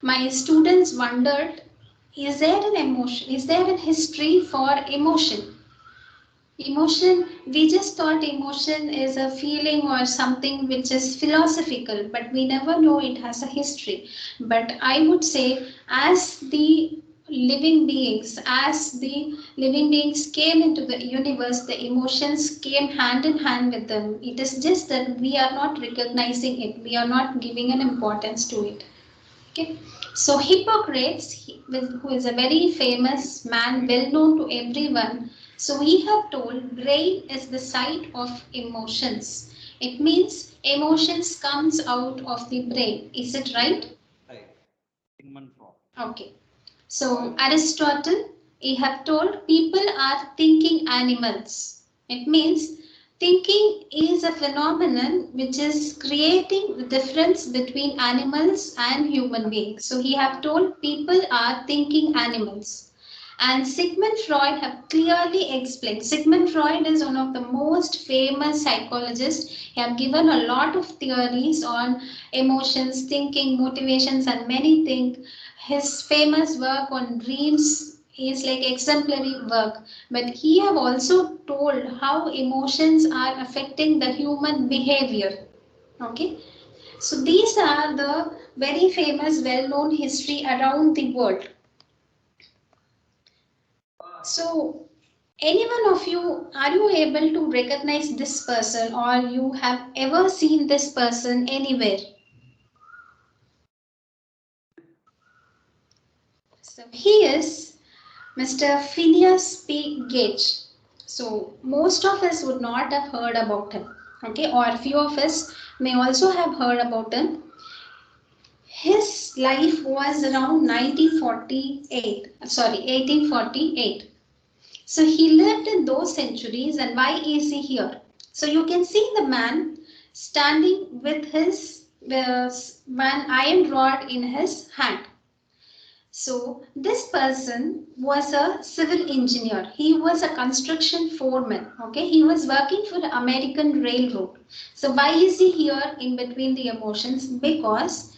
My students wondered, is there an emotion? Is there a history for emotion? Emotion, we just thought emotion is a feeling or something which is philosophical, but we never know it has a history. But I would say, as the living beings came into the universe, the emotions came hand in hand with them. It is just that we are not recognizing it, we are not giving an importance to it. Okay. So Hippocrates, who is a very famous man, well known to everyone, so we have told brain is the site of emotions. It means emotions comes out of the brain. Is it right? Right. Sigmund Freud. Okay. So Aristotle, he have told people are thinking animals. It means thinking is a phenomenon which is creating the difference between animals and human beings. So he have told people are thinking animals. And Sigmund Freud have clearly explained. Sigmund Freud is one of the most famous psychologists. He have given a lot of theories on emotions, thinking, motivations, and many things. His famous work on dreams is like exemplary work, but he have also told how emotions are affecting the human behavior. Okay, so these are the very famous well-known history around the world. So any one of you, are you able to recognize this person, or you have ever seen this person anywhere? So he is Mr. Phineas P. Gage. So most of us would not have heard about him. Okay, or few of us may also have heard about him. His life was around 1848. So he lived in those centuries, and why is he here? So you can see the man standing with his one iron rod in his hand. So this person was a civil engineer. He was a construction foreman. Okay, he was working for the American Railroad. So why is he here in between the emotions? Because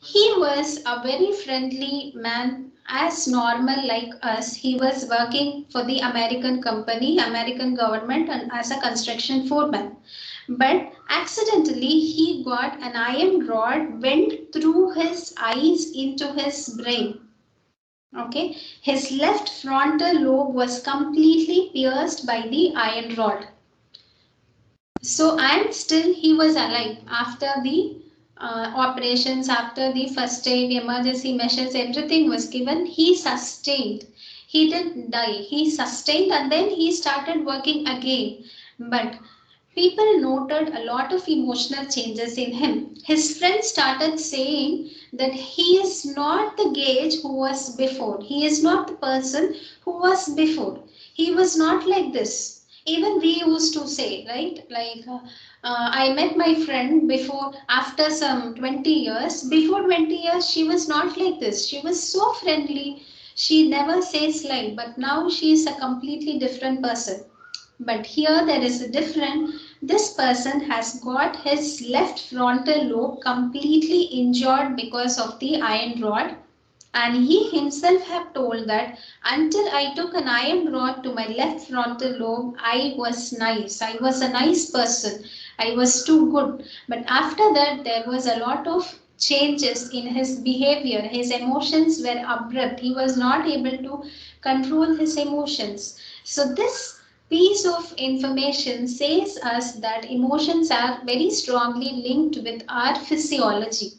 he was a very friendly man, as normal like us. He was working for the American company, American government, and as a construction foreman. But accidentally, he got an iron rod went through his eyes into his brain. Okay, his left frontal lobe was completely pierced by the iron rod. So, and still he was alive after the operations, after the first aid, emergency measures, everything was given. He sustained. He didn't die. He sustained, and then he started working again. But people noted a lot of emotional changes in him. His friends started saying that he is not the Gage who was before. He is not the person who was before. He was not like this. Even we used to say, right? Like, I met my friend before, after some 20 years. Before 20 years, she was not like this. She was so friendly. She never says like, but now she is a completely different person. But here there is a different. This person has got his left frontal lobe completely injured because of the iron rod, and he himself have told that until I took an iron rod to my left frontal lobe, I was nice. I was a nice person. I was too good. But after that, there was a lot of changes in his behavior. His emotions were abrupt. He was not able to control his emotions. So this piece of information says us that emotions are very strongly linked with our physiology.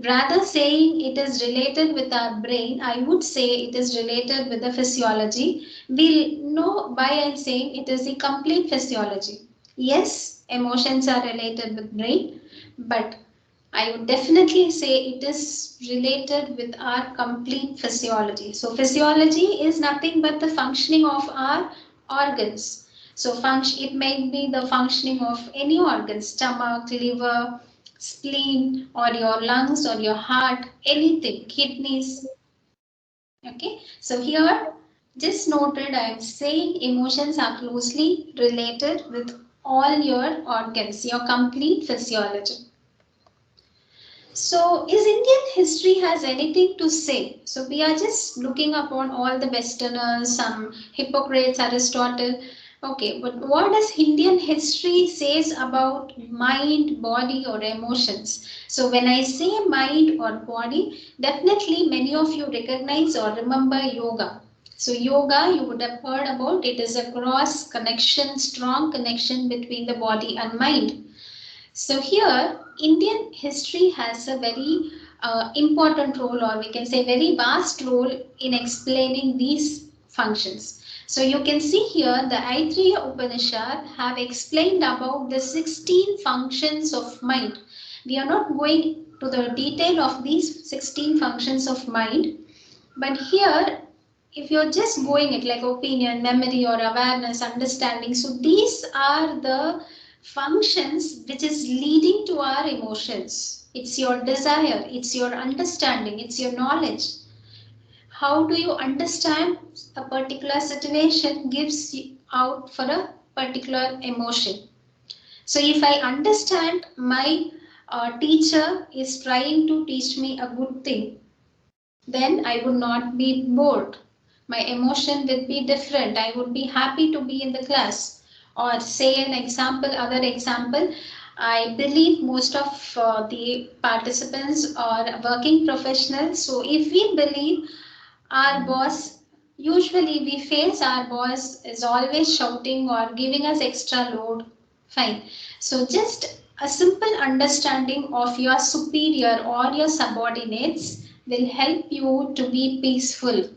Rather saying it is related with our brain, I would say it is related with the physiology. We'll know why I'm saying it is the complete physiology. Yes, emotions are related with brain, but I would definitely say it is related with our complete physiology. So physiology is nothing but the functioning of our organs. So function, it may be the functioning of any organ, stomach, liver, spleen, or your lungs, or your heart, anything, kidneys. Okay, so here just noted I am saying emotions are closely related with all your organs, your complete physiology. So, is Indian history has anything to say? So, we are just looking upon all the Westerners, some Hippocrates, Aristotle. Okay, but what does Indian history says about mind, body, or emotions? So, when I say mind or body, definitely many of you recognize or remember yoga. So, yoga you would have heard about. It is a cross connection, strong connection between the body and mind. So here, Indian history has a very important role, or we can say very vast role in explaining these functions. So you can see here the Aitreya Upanishad have explained about the 16 functions of mind. We are not going to the detail of these 16 functions of mind, but here if you're just going it like opinion, memory, or awareness, understanding, so these are the functions which is leading to our emotions. It's your desire, it's your understanding, it's your knowledge. How do you understand a particular situation gives you out for a particular emotion. So if I understand my teacher is trying to teach me a good thing, then I would not be bored. My emotion would be different. I would be happy to be in the class. Or say an example, other example, I believe most of the participants are working professionals. So if we believe our boss, usually we face our boss is always shouting or giving us extra load. Fine. So just a simple understanding of your superior or your subordinates will help you to be peaceful.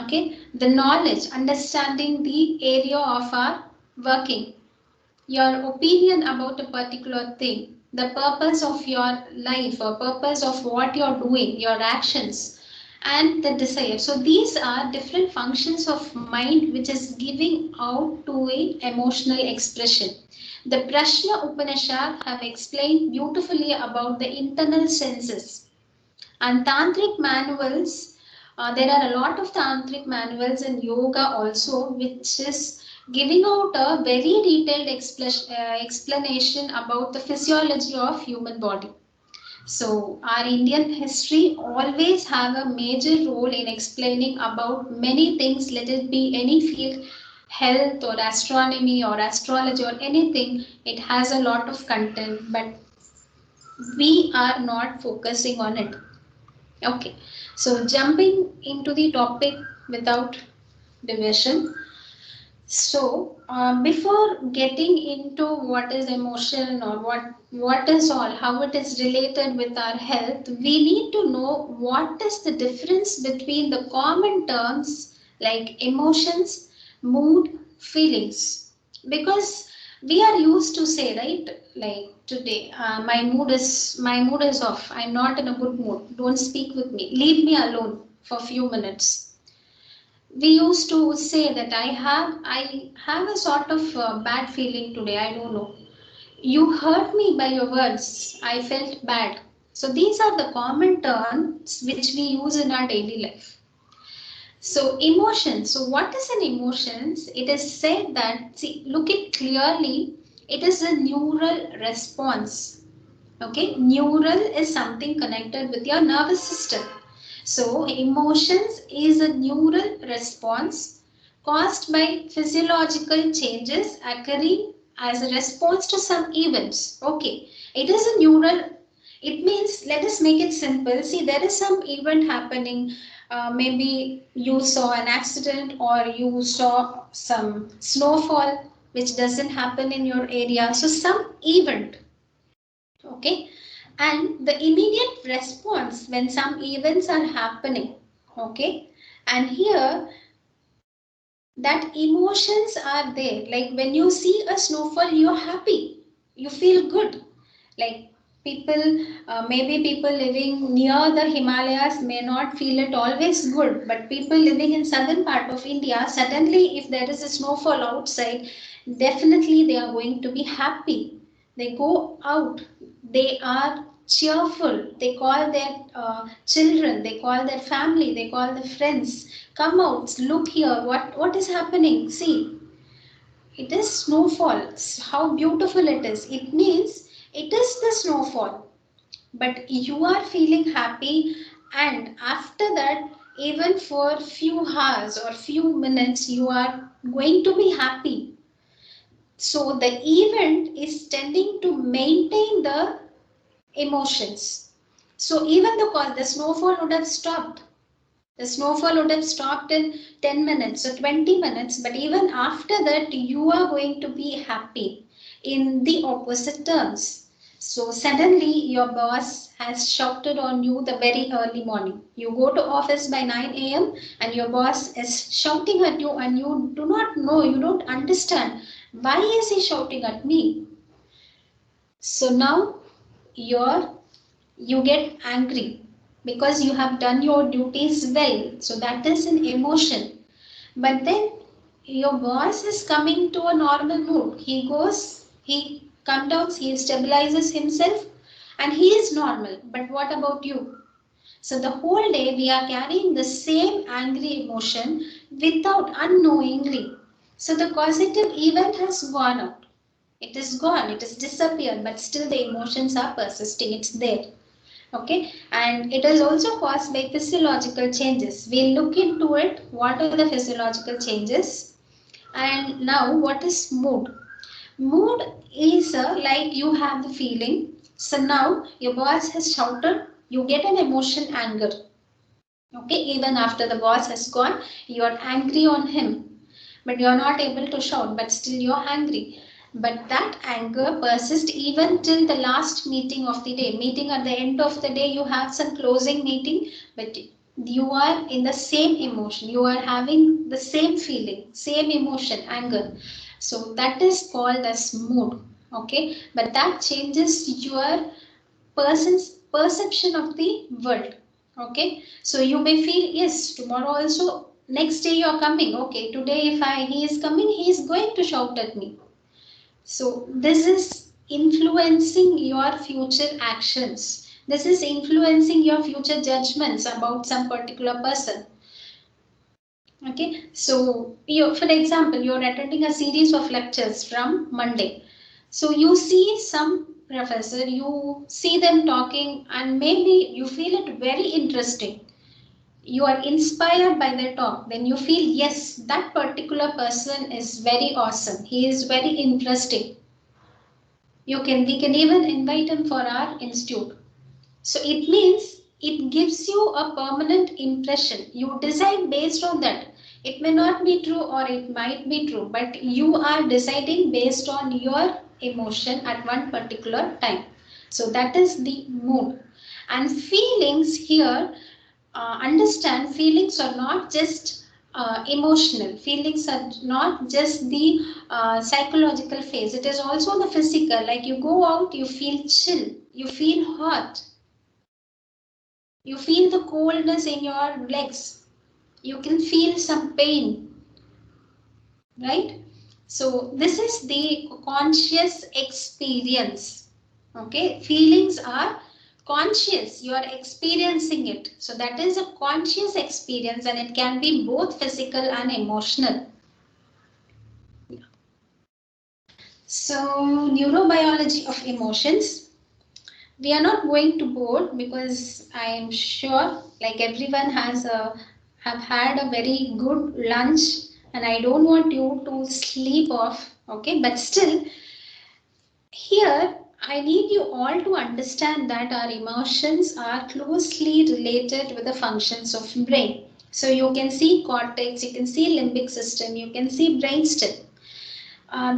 Okay. The knowledge, understanding the area of our working, your opinion about a particular thing, the purpose of your life or purpose of what you're doing, your actions, and the desire. So these are different functions of mind which is giving out to an emotional expression. The Prashna Upanishad have explained beautifully about the internal senses and tantric manuals. There are a lot of tantric manuals in yoga also, which is giving out a very detailed explanation about the physiology of human body. So our Indian history always have a major role in explaining about many things, let it be any field, health or astronomy or astrology or anything. It has a lot of content, but we are not focusing on it. Okay, so jumping into the topic without division. So before getting into what is emotion or what is all, how it is related with our health, we need to know what is the difference between the common terms like emotions, mood, feelings. Because we are used to say, right, like today, my mood is off. I'm not in a good mood. Don't speak with me. Leave me alone for a few minutes. We used to say that I have a sort of bad feeling today. I don't know. You hurt me by your words. I felt bad. So these are the common terms which we use in our daily life. So emotions. So what is an emotions? It is said that, see, look it clearly. It is a neural response. Okay, neural is something connected with your nervous system. So emotions is a neural response caused by physiological changes occurring as a response to some events. Okay, it is a neural. It means, let us make it simple. See, there is some event happening. Maybe you saw an accident or you saw some snowfall which doesn't happen in your area. So some event. Okay, and the immediate response when some events are happening. Okay, and here that emotions are there, like when you see a snowfall you're happy, you feel good. Like people, maybe people living near the Himalayas may not feel it always good, but people living in southern part of India, suddenly if there is a snowfall outside, definitely they are going to be happy. They go out, they are cheerful, they call their children, they call their family, they call their friends, come out, look here, what is happening, see, it is snowfall. How beautiful it is. It means it is the snowfall. but you are feeling happy, and after that, even for few hours or few minutes, you are going to be happy. So the event is tending to maintain the emotions. So even the snowfall would have stopped. The snowfall would have stopped in 10 minutes or 20 minutes, but even after that, you are going to be happy in the opposite terms. So suddenly your boss has shouted on you the very early morning. You go to office by 9 a.m. and your boss is shouting at you, and you do not know, you don't understand why is he shouting at me. So now you're you get angry because you have done your duties well. So that is an emotion. But then your boss is coming to a normal mood. He comes down, he stabilizes himself, and he is normal. But what about you? So the whole day we are carrying the same angry emotion without unknowingly. So the causative event has gone out. It is gone, it has disappeared, but still the emotions are persisting, it's there. Okay, and it is also caused by physiological changes. We'll look into it, what are the physiological changes. And now what is mood? Mood is like you have the feeling, so now your boss has shouted, you get an emotion anger. Okay, even after the boss has gone, you are angry on him, but you are not able to shout, but still you are angry. But that anger persists even till the last meeting of the day. Meeting at the end of the day, you have some closing meeting, but you are in the same emotion. You are having the same feeling, same emotion, anger. So that is called as mood. Okay, but that changes your person's perception of the world. Okay, so you may feel yes, tomorrow also, next day you are coming, okay, today if I he is coming, he is going to shout at me. So this is influencing your future actions, this is influencing your future judgments about some particular person. Okay, so you, for example, you're attending a series of lectures from Monday. So you see some professor, you see them talking, and maybe you feel it very interesting. You are inspired by their talk. Then you feel, yes, that particular person is very awesome. He is very interesting. We can even invite him for our institute. So it means it gives you a permanent impression. You decide based on that. It may not be true or it might be true, but you are deciding based on your emotion at one particular time. So that is the mood. And feelings here, understand feelings are not just emotional. Feelings are not just the psychological phase. It is also the physical. Like you go out, you feel chill, you feel hot, you feel the coldness in your legs. You can feel some pain, right? So this is the conscious experience. Okay, feelings are conscious. You are experiencing it. So that is a conscious experience, and it can be both physical and emotional. So neurobiology of emotions. We are not going to bore because I am sure like everyone has a have had a very good lunch, and I don't want you to sleep off. Okay, but still here I need you all to understand that our emotions are closely related with the functions of brain. So you can see cortex, you can see limbic system, you can see brainstem.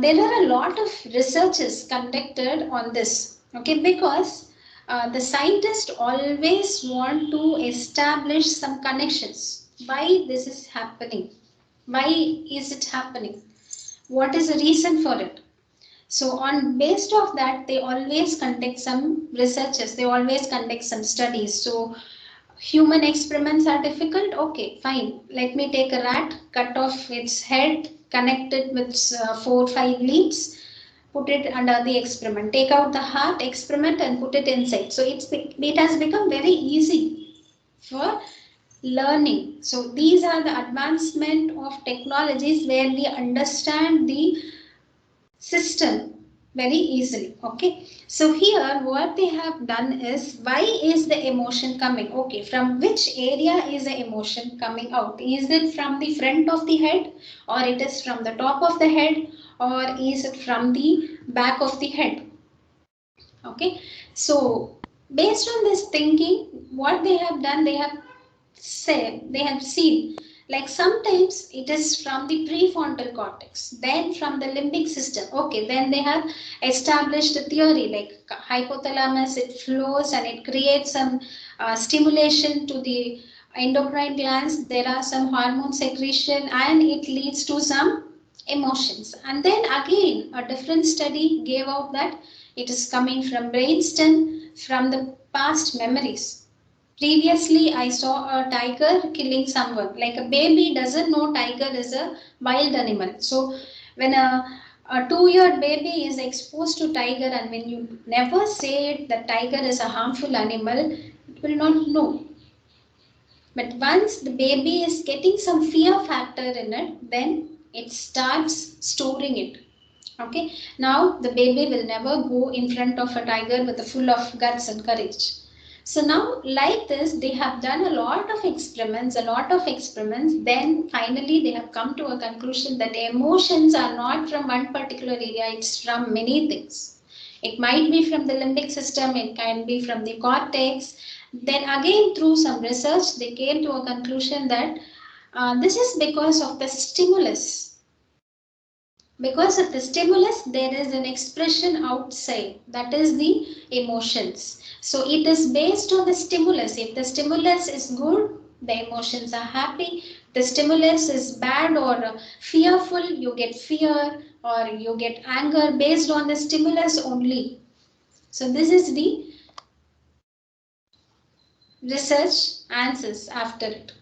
There are a lot of researches conducted on this, okay, because the scientists always want to establish some connections. Why this is happening? Why is it happening? What is the reason for it? So on based of that, they always conduct some researches. They always conduct some studies. So human experiments are difficult. Okay, fine. Let me take a rat, cut off its head, connect it with 4 or 5 leads, put it under the experiment. Take out the heart, experiment, and put it inside. So it has become very easy for learning. So these are the advancement of technologies where we understand the system, very easily. Okay, so here what they have done is, why is the emotion coming? Okay, from which area is the emotion coming out? Is it from the front of the head, or it is from the top of the head, or is it from the back of the head? Okay, so based on this thinking, what they have done, they have said, they have seen, like sometimes it is from the prefrontal cortex, then from the limbic system. Okay, then they have established a theory like hypothalamus, it flows and it creates some stimulation to the endocrine glands. There are some hormone secretion and it leads to some emotions. And then again, a different study gave out that it is coming from brainstem, from the past memories. Previously, I saw a tiger killing someone. Like a baby doesn't know tiger is a wild animal. So when a 2-year baby is exposed to tiger, and when you never say it that tiger is a harmful animal, it will not know. But once the baby is getting some fear factor in it, then it starts storing it. Okay, now the baby will never go in front of a tiger with a full of guts and courage. So now, like this, they have done a lot of experiments. Then finally, they have come to a conclusion that emotions are not from one particular area, it's from many things. It might be from the limbic system, it can be from the cortex. Then again, through some research, they came to a conclusion that this is because of the stimulus. Because of the stimulus, there is an expression outside, that is the emotions. So it is based on the stimulus. If the stimulus is good, the emotions are happy. The stimulus is bad or fearful, you get fear or you get anger based on the stimulus only. So this is the research answers after it.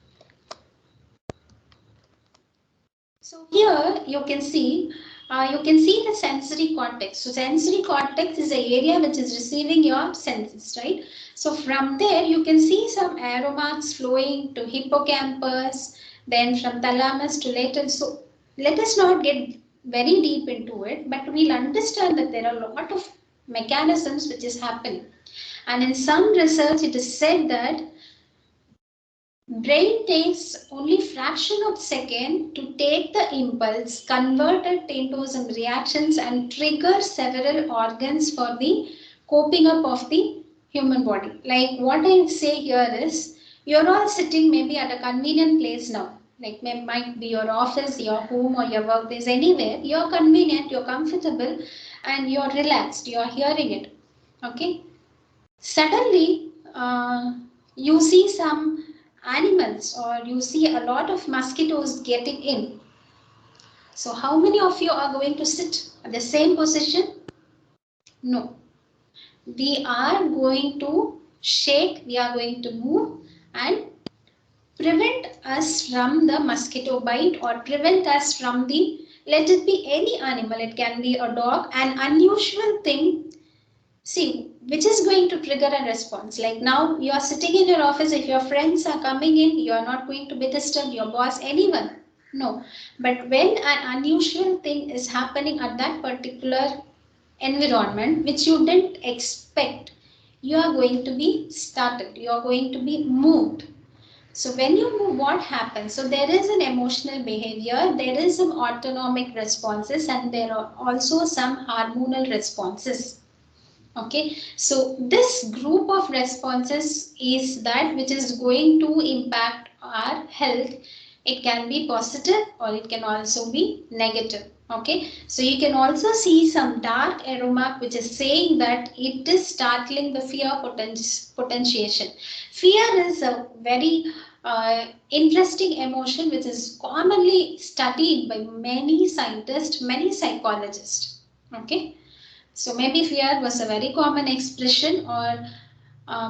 So here you can see the sensory cortex. So sensory cortex is the area which is receiving your senses, right? So from there you can see some arrow marks flowing to hippocampus, then from thalamus to lateral. So let us not get very deep into it, but we'll understand that there are a lot of mechanisms which is happening. And in some research it is said that brain takes only fraction of second to take the impulse, convert it into some reactions and trigger several organs for the coping up of the human body. Like what I say here is, you're all sitting maybe at a convenient place now. Like might be your office, your home or your workplace, anywhere. You're convenient, you're comfortable and you're relaxed, you're hearing it. Okay. Suddenly, you see some animals or you see a lot of mosquitoes getting in. So how many of you are going to sit at the same position? No. We are going to shake, we are going to move and prevent us from the mosquito bite or prevent us from the, let it be any animal, it can be a dog, an unusual thing. See, which is going to trigger a response. Like now you are sitting in your office, if your friends are coming in, you are not going to be disturbed, your boss, anyone. No. But when an unusual thing is happening at that particular environment, which you didn't expect, you are going to be startled, you are going to be moved. So when you move, what happens? So there is an emotional behavior, there is some autonomic responses, and there are also some hormonal responses. Okay, so this group of responses is that which is going to impact our health. It can be positive or it can also be negative. Okay, so you can also see some dark arrow mark which is saying that it is startling the fear potentiation. Fear is a very interesting emotion which is commonly studied by many scientists, many psychologists. Okay, so maybe fear was a very common expression or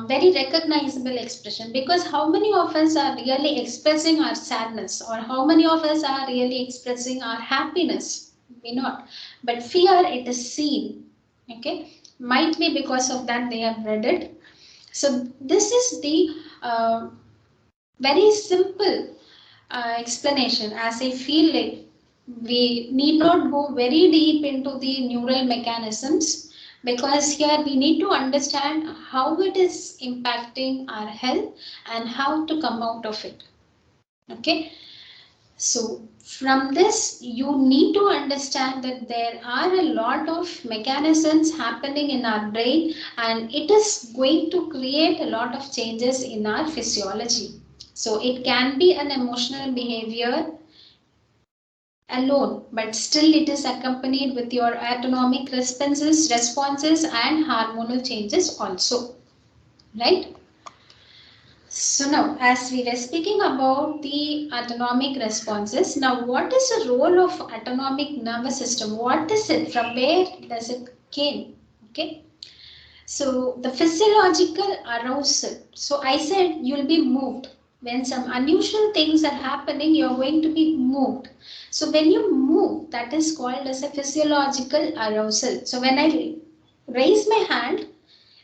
very recognizable expression, because how many of us are really expressing our sadness or how many of us are really expressing our happiness? We not. But fear, it is seen. Okay, might be because of that they have read it. So this is the very simple explanation as I feel like. We need not go very deep into the neural mechanisms, because here we need to understand how it is impacting our health and how to come out of it. Okay, so from this you need to understand that there are a lot of mechanisms happening in our brain, and it is going to create a lot of changes in our physiology. So it can be an emotional behavior alone, but still it is accompanied with your autonomic responses and hormonal changes also, right? So now, as we were speaking about the autonomic responses, now what is the role of autonomic nervous system? What is it? From where does it came? Okay. So the physiological arousal. So I said you'll be moved. When some unusual things are happening, you're going to be moved. So when you move, that is called as a physiological arousal. So when I raise my hand,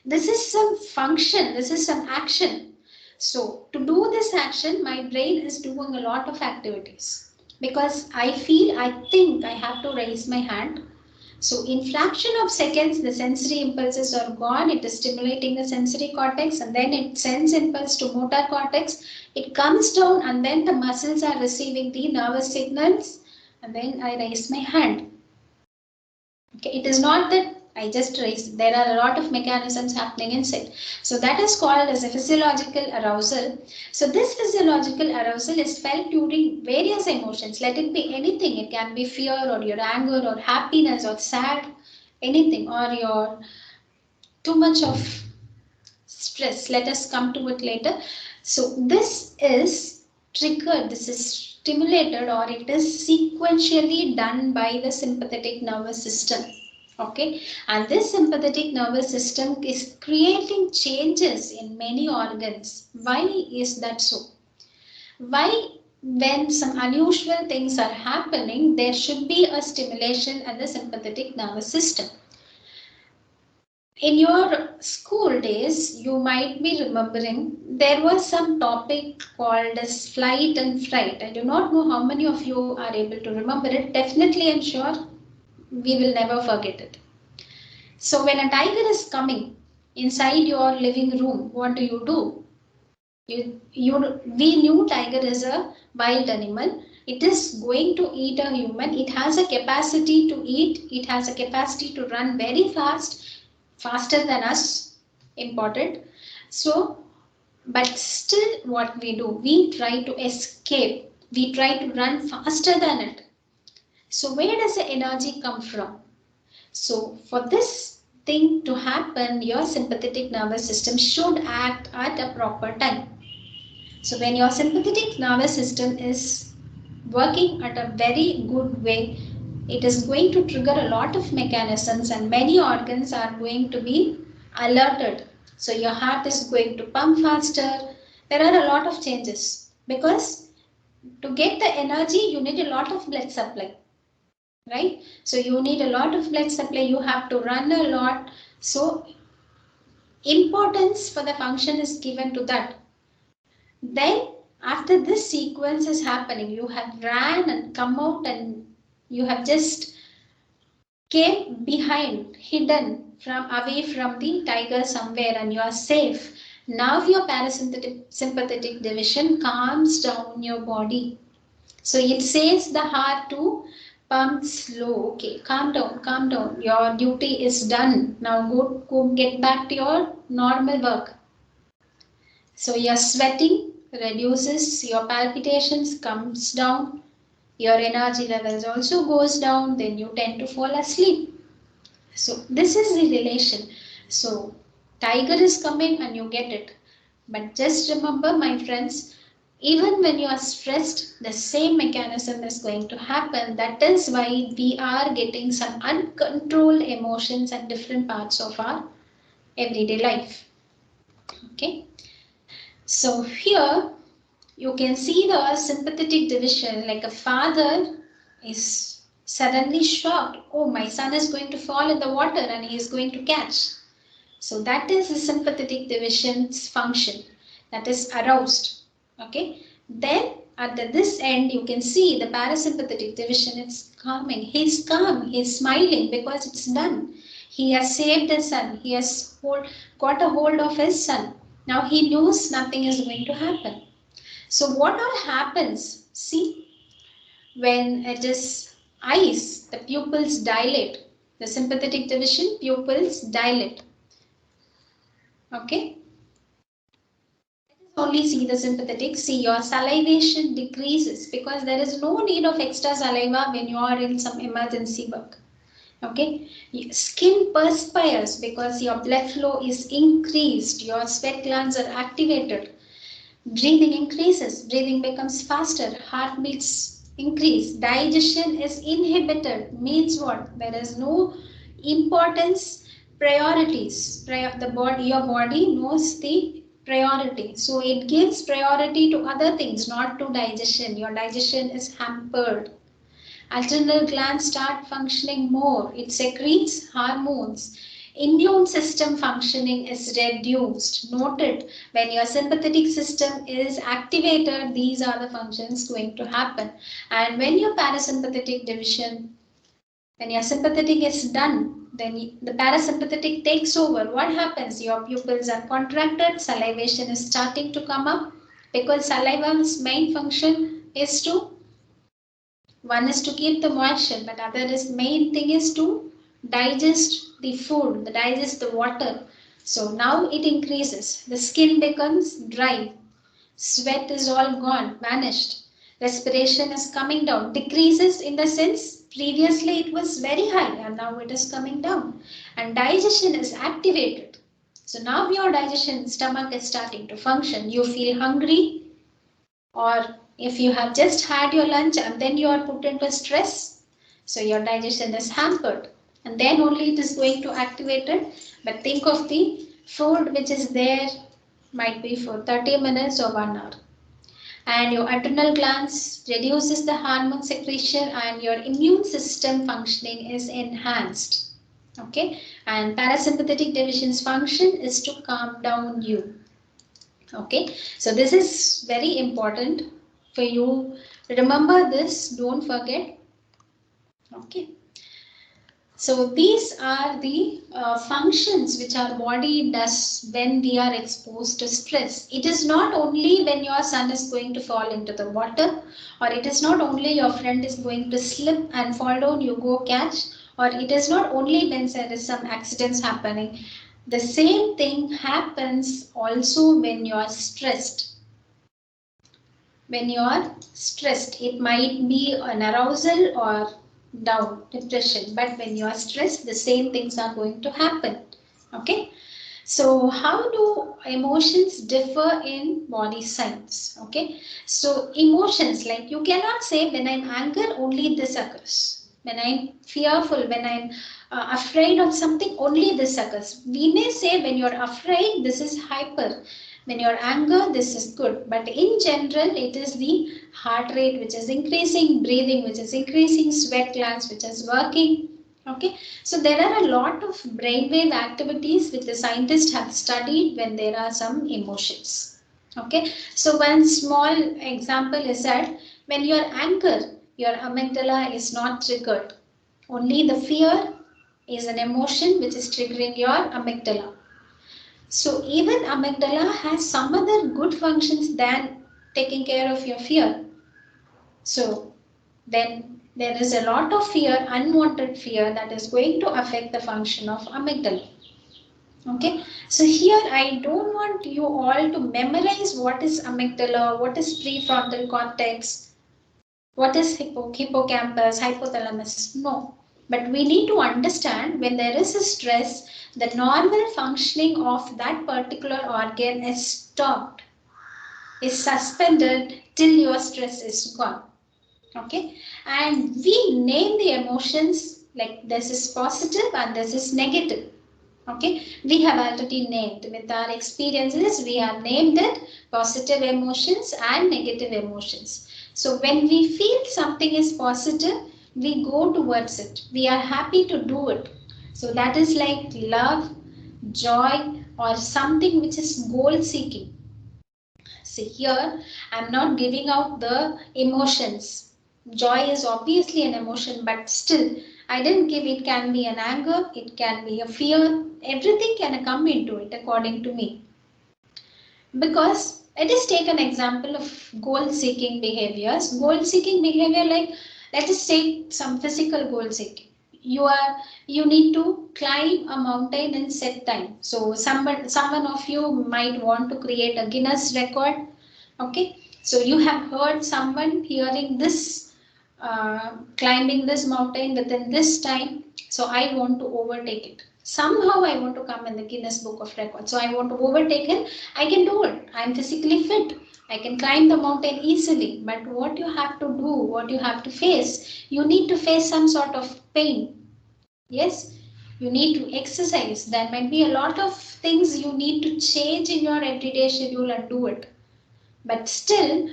this is some function, this is some action. So to do this action, my brain is doing a lot of activities, because I feel, I think I have to raise my hand. So in fraction of seconds, the sensory impulses are gone. It is stimulating the sensory cortex, and then it sends impulse to motor cortex. It comes down, and then the muscles are receiving the nervous signals, and then I raise my hand. Okay, it is not that I just raise. There are a lot of mechanisms happening inside. So that is called as a physiological arousal. So this physiological arousal is felt during various emotions. Let it be anything. It can be fear, or your anger, or happiness, or sad, anything, or your too much of stress. Let us come to it later. So this is triggered, this is stimulated, or it is sequentially done by the sympathetic nervous system. Okay, and this sympathetic nervous system is creating changes in many organs. Why is that so? Why, when some unusual things are happening, there should be a stimulation at the sympathetic nervous system? In your school days, you might be remembering there was some topic called as flight and fright. I do not know how many of you are able to remember it. Definitely, I'm sure we will never forget it. So, when a tiger is coming inside your living room, what do? We knew tiger is a wild animal. It is going to eat a human. It has a capacity to eat. It has a capacity to run very fast, faster than us. Important. So, but still, what we do, we try to escape. We try to run faster than it. So, where does the energy come from? So, for this thing to happen, your sympathetic nervous system should act at a proper time. So when your sympathetic nervous system is working at a very good way, it is going to trigger a lot of mechanisms, and many organs are going to be alerted. So your heart is going to pump faster. There are a lot of changes, because to get the energy you need a lot of blood supply, right? So you need a lot of blood supply, you have to run a lot. So importance for the function is given to that. Then after this sequence is happening, you have ran and come out, and you have just came behind, hidden from away from the tiger somewhere, and you are safe. Now your parasympathetic sympathetic division calms down your body. So it says the heart to pump slow. Okay, calm down, calm down. Your duty is done. Now go get back to your normal work. So your sweating reduces, your palpitations comes down, your energy levels also goes down, then you tend to fall asleep. So this is the relation. So tiger is coming and you get it. But just remember, my friends, even when you are stressed, the same mechanism is going to happen. That is why we are getting some uncontrolled emotions at different parts of our everyday life. Okay. So here you can see the sympathetic division, like a father is suddenly shocked. Oh, my son is going to fall in the water and he is going to catch. So that is the sympathetic division's function, that is aroused. Okay. Then at this end, you can see the parasympathetic division is calming. He's calm, he's smiling because it's done. He has saved his son, he has got a hold of his son. Now he knows nothing is going to happen. So, what all happens? See, when it is ice, the pupils dilate. The sympathetic division, pupils dilate. Okay? Only see the sympathetic, see your salivation decreases because there is no need of extra saliva when you are in some emergency work. Okay, skin perspires because your blood flow is increased, your sweat glands are activated, breathing increases, breathing becomes faster, heartbeats increase, digestion is inhibited. Means what? There is no importance, priorities. The body, your body knows the priority, so it gives priority to other things, not to digestion. Your digestion is hampered. Adrenal glands start functioning more. It secretes hormones. Immune system functioning is reduced. Noted, when your sympathetic system is activated, these are the functions going to happen. And when your parasympathetic division, when your sympathetic is done, then the parasympathetic takes over. What happens? Your pupils are contracted, salivation is starting to come up because saliva's main function is to, one is to keep the moisture, but other is main thing is to digest the food, digest the water. So now it increases. The skin becomes dry. Sweat is all gone, vanished. Respiration is coming down, decreases in the sense previously it was very high and now it is coming down. And digestion is activated. So now your digestion stomach is starting to function. You feel hungry, or if you have just had your lunch and then you are put into stress, so your digestion is hampered and then only it is going to activate it. But think of the food which is there might be for 30 minutes or 1 hour, and your adrenal glands reduces the hormone secretion and your immune system functioning is enhanced. Okay, and parasympathetic division's function is to calm down you. Okay, so this is very important for you. Remember this, don't forget. Okay, so these are the functions which our body does when we are exposed to stress. It is not only when your son is going to fall into the water, or it is not only your friend is going to slip and fall down, you go catch, or it is not only when there is some accidents happening. The same thing happens also when you are stressed. When you are stressed, it might be an arousal or down, depression, but when you are stressed, the same things are going to happen. Okay, so how do emotions differ in body signs? Okay, so emotions, like you cannot say when I'm angry only this occurs, when I'm fearful, when I'm afraid of something only this occurs. We may say when you're afraid this is hyper, when you're anger this is good, but in general it is the heart rate which is increasing, breathing which is increasing, sweat glands which is working. Okay, so there are a lot of brainwave activities which the scientists have studied when there are some emotions. Okay, so one small example is that when you are angry, your amygdala is not triggered. Only the fear is an emotion which is triggering your amygdala. So even amygdala has some other good functions than taking care of your fear. So then there is a lot of fear, unwanted fear, that is going to affect the function of amygdala. Okay, so here I don't want you all to memorize what is amygdala, what is prefrontal cortex, what is hippocampus, hypothalamus. No, but we need to understand when there is a stress, the normal functioning of that particular organ is stopped, is suspended till your stress is gone. Okay, and we name the emotions, like this is positive and this is negative. Okay, we have already named with our experiences, we have named it positive emotions and negative emotions. So when we feel something is positive, we go towards it, we are happy to do it. So that is like love, joy, or something which is goal seeking. See here, I'm not giving out the emotions. Joy is obviously an emotion, but still, I didn't give it. Can be an anger, it can be a fear, everything can come into it according to me. Because let us take an example of goal seeking behaviors. Goal seeking behavior, like let us take some physical goal seeking. You need to climb a mountain in set time. So someone of you might want to create a Guinness record. Okay, so you have heard someone hearing this, climbing this mountain within this time. So I want to overtake it. Somehow I want to come in the Guinness Book of Records. So I want to overtake him. I can do it. I'm physically fit. I can climb the mountain easily. But what you have to do, what you have to face, you need to face some sort of pain. Yes, you need to exercise. There might be a lot of things you need to change in your everyday schedule and do it. But still,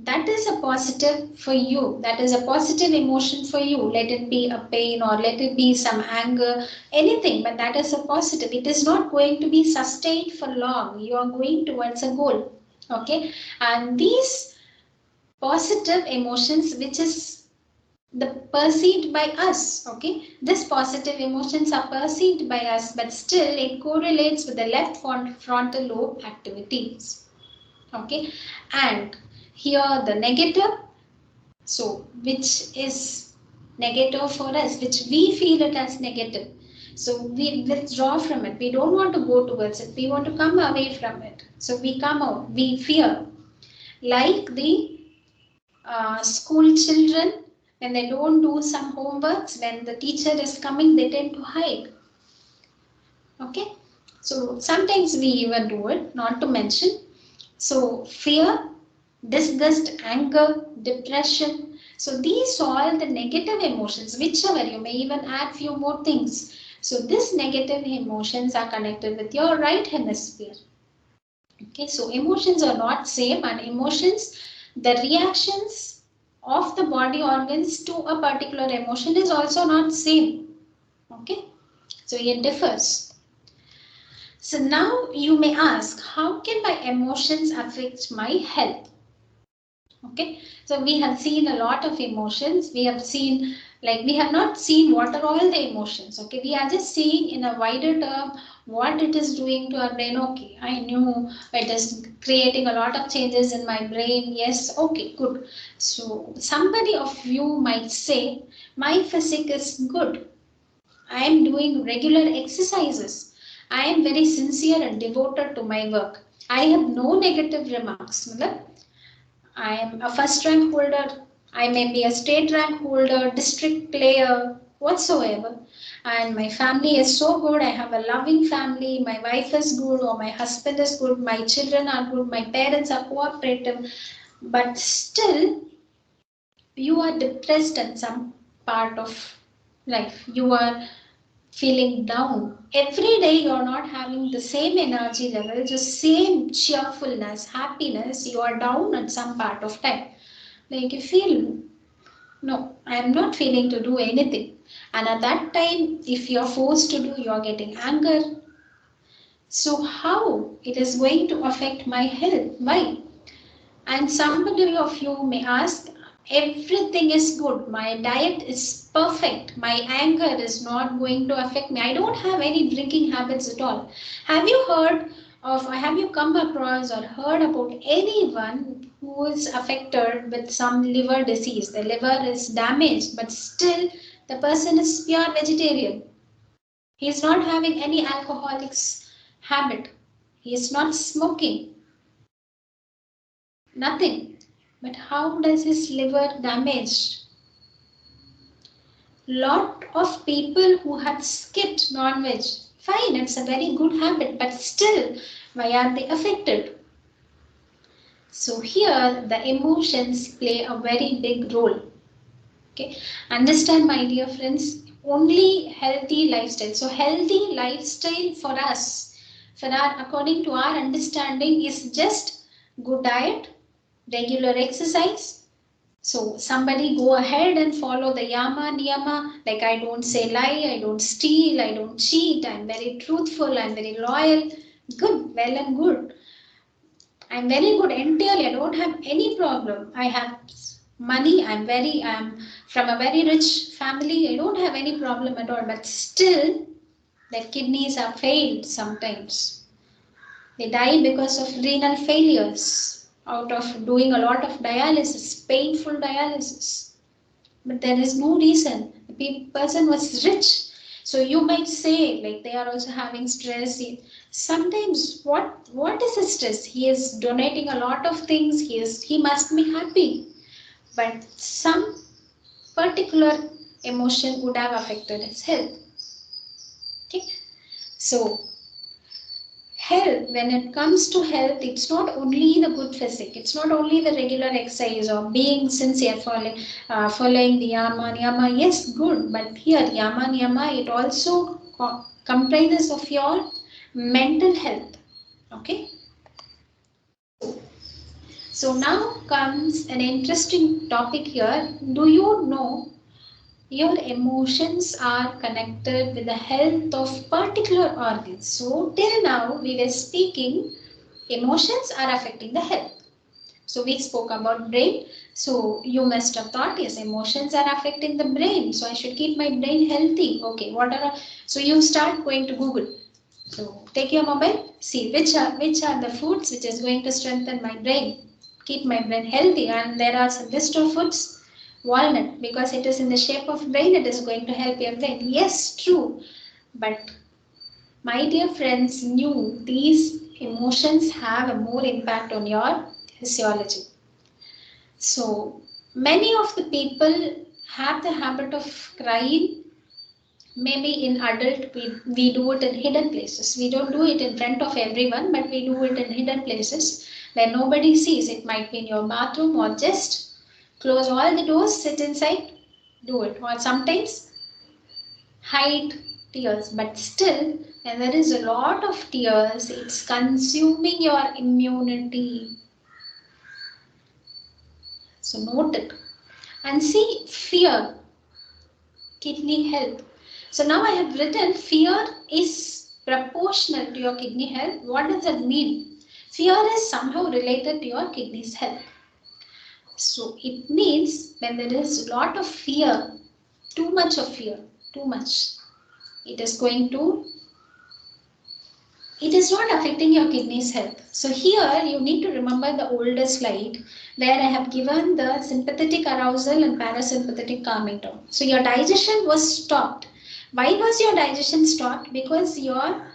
that is a positive for you. That is a positive emotion for you. Let it be a pain or let it be some anger, anything, but that is a positive. It is not going to be sustained for long. You are going towards a goal. Okay, and these positive emotions, which is the perceived by us, okay, this positive emotions are perceived by us, but still it correlates with the left frontal lobe activities. Okay, and here the negative, so which is negative for us, which we feel it as negative, so we withdraw from it. We don't want to go towards it, we want to come away from it. So we come out, we fear, like the school children, when they don't do some homeworks, when the teacher is coming, they tend to hide. Okay, so sometimes we even do it, not to mention. So fear, disgust, anger, depression. So these all the negative emotions, whichever, you may even add few more things. So these negative emotions are connected with your right hemisphere. Okay, so emotions are not same, and emotions, the reactions of the body organs to a particular emotion is also not same. Okay, so it differs. So now you may ask, how can my emotions affect my health? Okay, so we have seen a lot of emotions. We have seen, like, we have not seen what are all the emotions. Okay, we are just seeing in a wider term what it is doing to our brain. Okay, I knew it is creating a lot of changes in my brain. Yes, okay, good. So somebody of you might say, my physique is good. I am doing regular exercises. I am very sincere and devoted to my work. I have no negative remarks. I am a first rank holder. I may be a state rank holder, district player, whatsoever. And my family is so good. I have a loving family. My wife is good, or my husband is good. My children are good. My parents are cooperative. But still, you are depressed at some part of life. You are feeling down. Every day you're not having the same energy level, just same cheerfulness, happiness. You are down at some part of time. Like you feel, no, I am not feeling to do anything. And at that time, if you're forced to do, you're getting anger. So how it is going to affect my health? Why? And somebody of you may ask, everything is good. My diet is perfect. My anger is not going to affect me. I don't have any drinking habits at all. Have you heard of, or have you come across or heard about anyone who is affected with some liver disease? The liver is damaged, but still the person is pure vegetarian. He is not having any alcoholics habit. He is not smoking. Nothing. But how does his liver damage? Lot of people who had skipped non-veg, fine, it's a very good habit, but still, why are they affected? So here the emotions play a very big role. Okay, understand, my dear friends, only healthy lifestyle. So healthy lifestyle for us, for our, according to our understanding, is just good diet, regular exercise. So somebody go ahead and follow the yama niyama, like I don't say lie, I don't steal, I don't cheat, I'm very truthful, I'm very loyal. Good, well and good. I'm very good entirely. I don't have any problem. I have money. I'm from a very rich family. I don't have any problem at all. But still, their kidneys are failed sometimes. They die because of renal failures out of doing a lot of dialysis, painful dialysis. But there is no reason. The person was rich. So you might say like they are also having stress. Sometimes what is the stress? He is donating a lot of things. He must be happy. But some particular emotion would have affected his health. Okay. So health, when it comes to health, it's not only the good physique, it's not only the regular exercise or being sincere, following the yama niyama. Yes, good, but here yama niyama, it also comprises of your mental health. Okay, so now comes an interesting topic here. Do you know your emotions are connected with the health of particular organs? So till now we were speaking emotions are affecting the health. So we spoke about brain. So you must have thought, yes, emotions are affecting the brain. So I should keep my brain healthy. Okay, what are so you start going to Google. So take your mobile, see which are the foods which is going to strengthen my brain, keep my brain healthy, and there are some list of foods. Walnut, because it is in the shape of brain, it is going to help your brain. Yes, true, but my dear friends, knew these emotions have a more impact on your physiology. So many of the people have the habit of crying. Maybe in adult we do it in hidden places. We don't do it in front of everyone, but we do it in hidden places where nobody sees. It might be in your bathroom or just close all the doors, sit inside, do it. Or sometimes hide tears, but still when there is a lot of tears, it's consuming your immunity. So note it. And see, fear, kidney health. So now I have written fear is proportional to your kidney health. What does that mean? Fear is somehow related to your kidney's health. So it means when there is a lot of fear, too much of fear, too much, it is going to, it is not affecting your kidney's health. So here you need to remember the older slide where I have given the sympathetic arousal and parasympathetic calming down. So your digestion was stopped. Why was your digestion stopped? Because your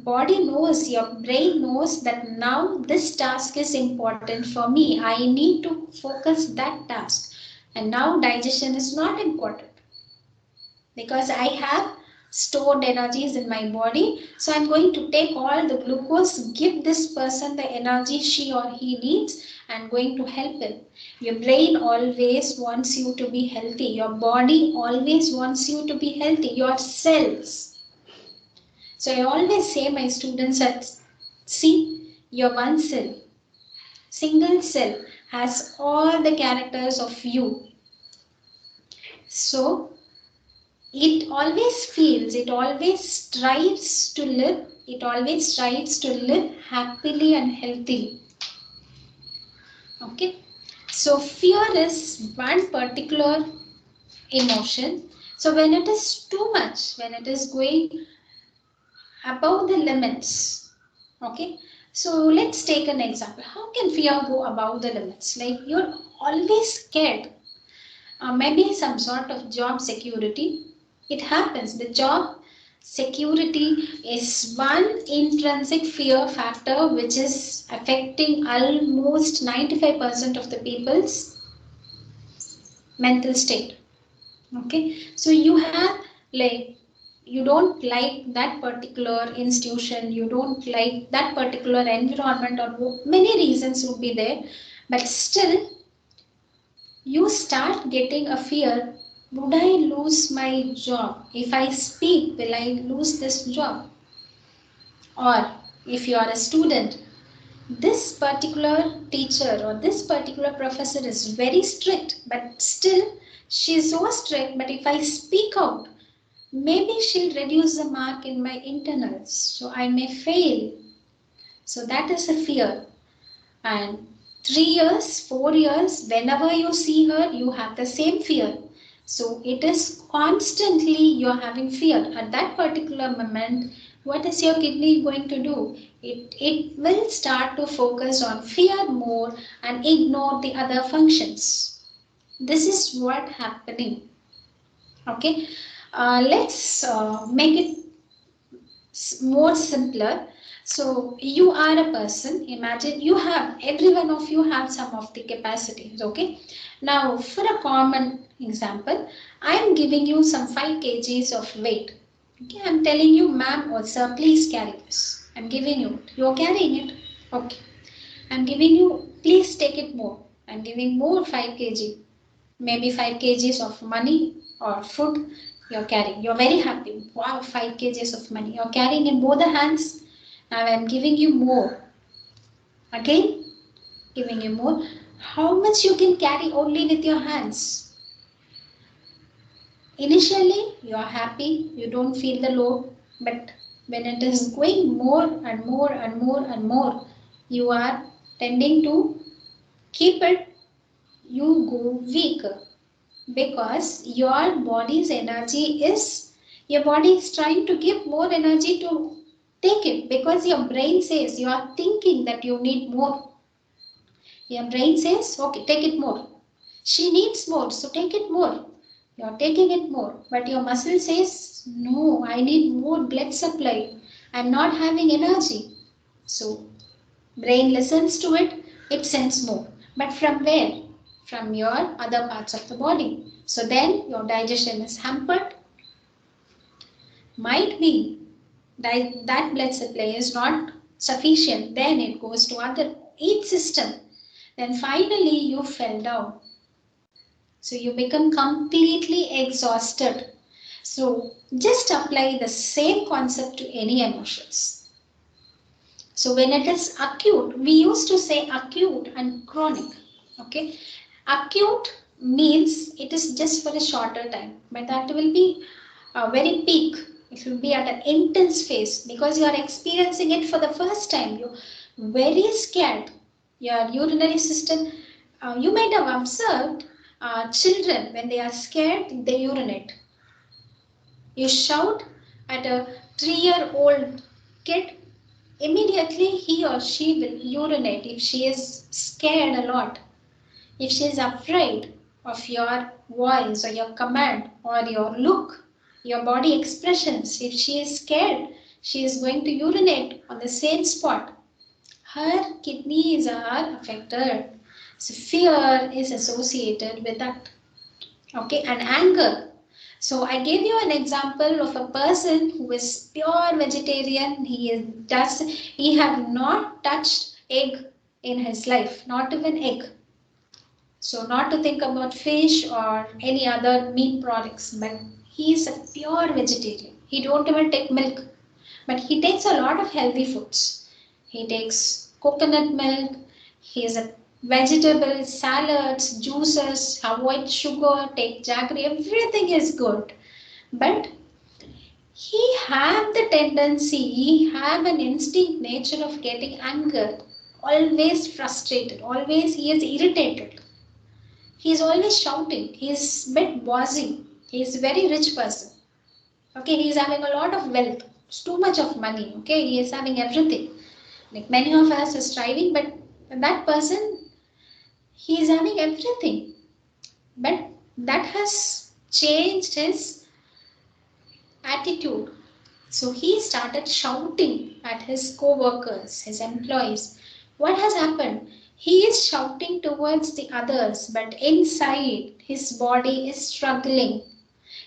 body knows, your brain knows that now this task is important for me. I need to focus that task. And now digestion is not important because I have stored energies in my body. So I'm going to take all the glucose, give this person the energy she or he needs, and going to help him. Your brain always wants you to be healthy. Your body always wants you to be healthy. Your cells. So I always say my students that see your one cell, single cell has all the characters of you. So it always strives to live, it always strives to live happily and healthily. Okay, so fear is one particular emotion. So when it is too much, when it is going above the limits, okay, so let's take an example. How can fear go above the limits? Like you're always scared, maybe some sort of job security. It happens. The job security is one intrinsic fear factor which is affecting almost 95% of the people's mental state. Okay, so you have like you don't like that particular institution, you don't like that particular environment, or many reasons would be there, but still you start getting a fear. Would I lose my job? If I speak, will I lose this job? Or if you are a student, this particular teacher or this particular professor is very strict, but still she's so strict, but if I speak out, maybe she'll reduce the mark in my internals, so I may fail. So that is a fear. And 3 years, 4 years, whenever you see her, you have the same fear. So it is constantly you're having fear. At that particular moment, what is your kidney going to do? It will start to focus on fear more and ignore the other functions. This is what happening. Okay, let's make it more simpler. So you are a person, imagine you have, every one of you have some of the capacities. Okay, now for a common example, I am giving you some 5 kgs of weight. Okay, I'm telling you, ma'am or sir, please carry this. I'm giving you it, you're carrying it. Okay, I'm giving you, please take it more. I'm giving more 5 kg, maybe 5 kgs of money or food you're carrying. You're very happy. Wow, 5 kgs of money. You're carrying in both the hands. Now I'm giving you more. Again, giving you more. How much you can carry only with your hands? Initially, you're happy. You don't feel the load. But when it is going more and more and more and more, you are tending to keep it. You go weaker, because your body's energy is, your body is trying to give more energy to take it, because your brain says, you are thinking that you need more. Your brain says, okay, take it more. She needs more, so take it more. You're taking it more, but your muscle says, no, I need more blood supply. I'm not having energy. So brain listens to it, it sends more. But from where? From your other parts of the body. So then your digestion is hampered. Might be that blood supply is not sufficient. Then it goes to other each system. Then finally you fell down. So you become completely exhausted. So just apply the same concept to any emotions. So when it is acute, we used to say acute and chronic. Okay, acute means it is just for a shorter time, but that will be a very peak. It will be at an intense phase because you are experiencing it for the first time. You're very scared. Your urinary system, you might have observed children when they are scared, they urinate. You shout at a 3-year-old kid, immediately he or she will urinate if she is scared a lot. If she is afraid of your voice or your command or your look, your body expressions, if she is scared, she is going to urinate on the same spot. Her kidneys are affected. So fear is associated with that. Okay, and anger. So I gave you an example of a person who is pure vegetarian. He have not touched egg in his life, not even egg. So not to think about fish or any other meat products, but he is a pure vegetarian. He don't even take milk, but he takes a lot of healthy foods. He takes coconut milk. He is a vegetables, salads, juices, avoid sugar, take jaggery. Everything is good, but he have the tendency, he have an instinct nature of getting anger, always frustrated, always he is irritated. He is always shouting. He is a bit bossy. He is a very rich person. Okay, he is having a lot of wealth. It's too much of money. Okay, he is having everything. Like many of us are striving, but that person, he is having everything. But that has changed his attitude. So he started shouting at his co-workers, his employees. What has happened? He is shouting towards the others, but inside his body is struggling.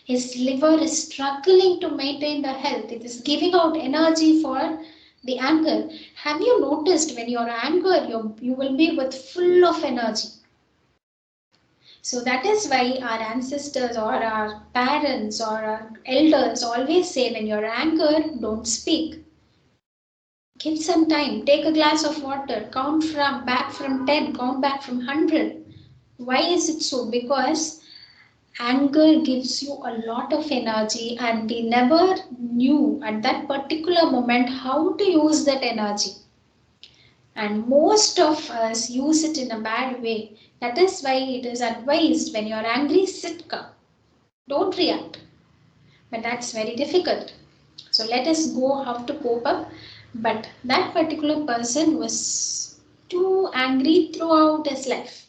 His liver is struggling to maintain the health. It is giving out energy for the anger. Have you noticed when you're angry, you will be with full of energy? So that is why our ancestors or our parents or our elders always say when you're angry, don't speak. Give some time, take a glass of water, count from back from 10, count back from 100. Why is it so? Because anger gives you a lot of energy and we never knew at that particular moment how to use that energy. and most of us use it in a bad way. That is why it is advised when you are angry, sit calm. Don't react. But that's very difficult. So let us go how to cope up. But that particular person was too angry throughout his life.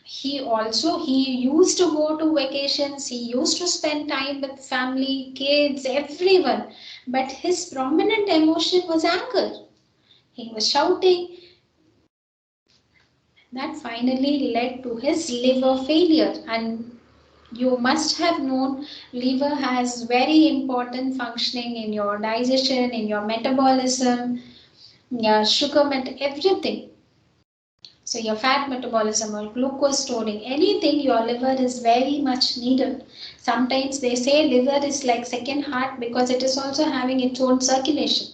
He used to go to vacations, he used to spend time with family, kids, everyone. But his prominent emotion was anger. He was shouting. That finally led to his liver failure. And you must have known liver has very important functioning in your digestion, in your metabolism, your sugar everything. So your fat metabolism or glucose storing, anything your liver is very much needed. Sometimes they say liver is like second heart because it is also having its own circulation.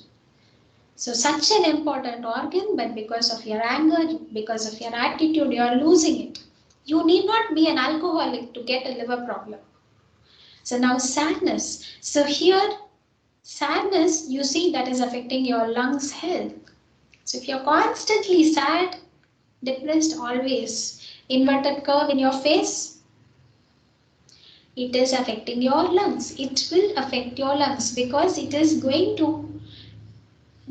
So such an important organ, but because of your anger, because of your attitude, you are losing it. You need not be an alcoholic to get a liver problem. So now sadness. So here sadness, you see that is affecting your lungs health. So if you're constantly sad, depressed always, inverted curve in your face, it is affecting your lungs. It will affect your lungs because it is going to,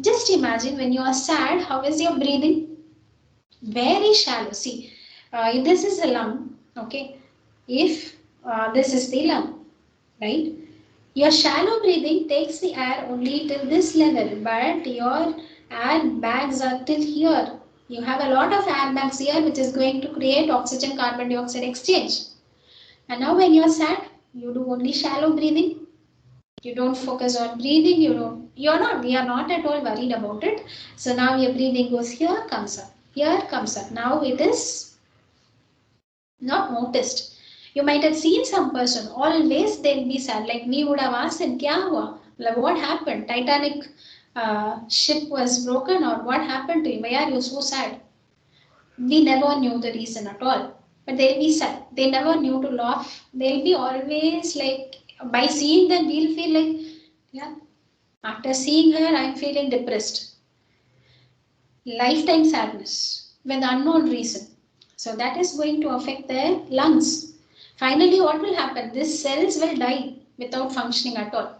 just imagine when you are sad, how is your breathing? Very shallow. See, if this is a lung, okay, if this is the lung, right? Your shallow breathing takes the air only till this level, but your air bags are till here. You have a lot of air bags here which is going to create oxygen carbon dioxide exchange. And now when you are sad, you do only shallow breathing. You don't focus on breathing, we are not at all worried about it. So now your breathing goes here, comes up, here, comes up. Now it is not noticed. You might have seen some person, always they'll be sad. Like we would have asked him, Kya hua? Like, what happened? Titanic ship was broken or what happened to you? Why are you so sad? We never knew the reason at all. But they'll be sad. They never knew to laugh. They'll be always like, by seeing them, we'll feel like, yeah, after seeing her, I'm feeling depressed. Lifetime sadness with unknown reason. So that is going to affect their lungs. Finally, what will happen? These cells will die without functioning at all.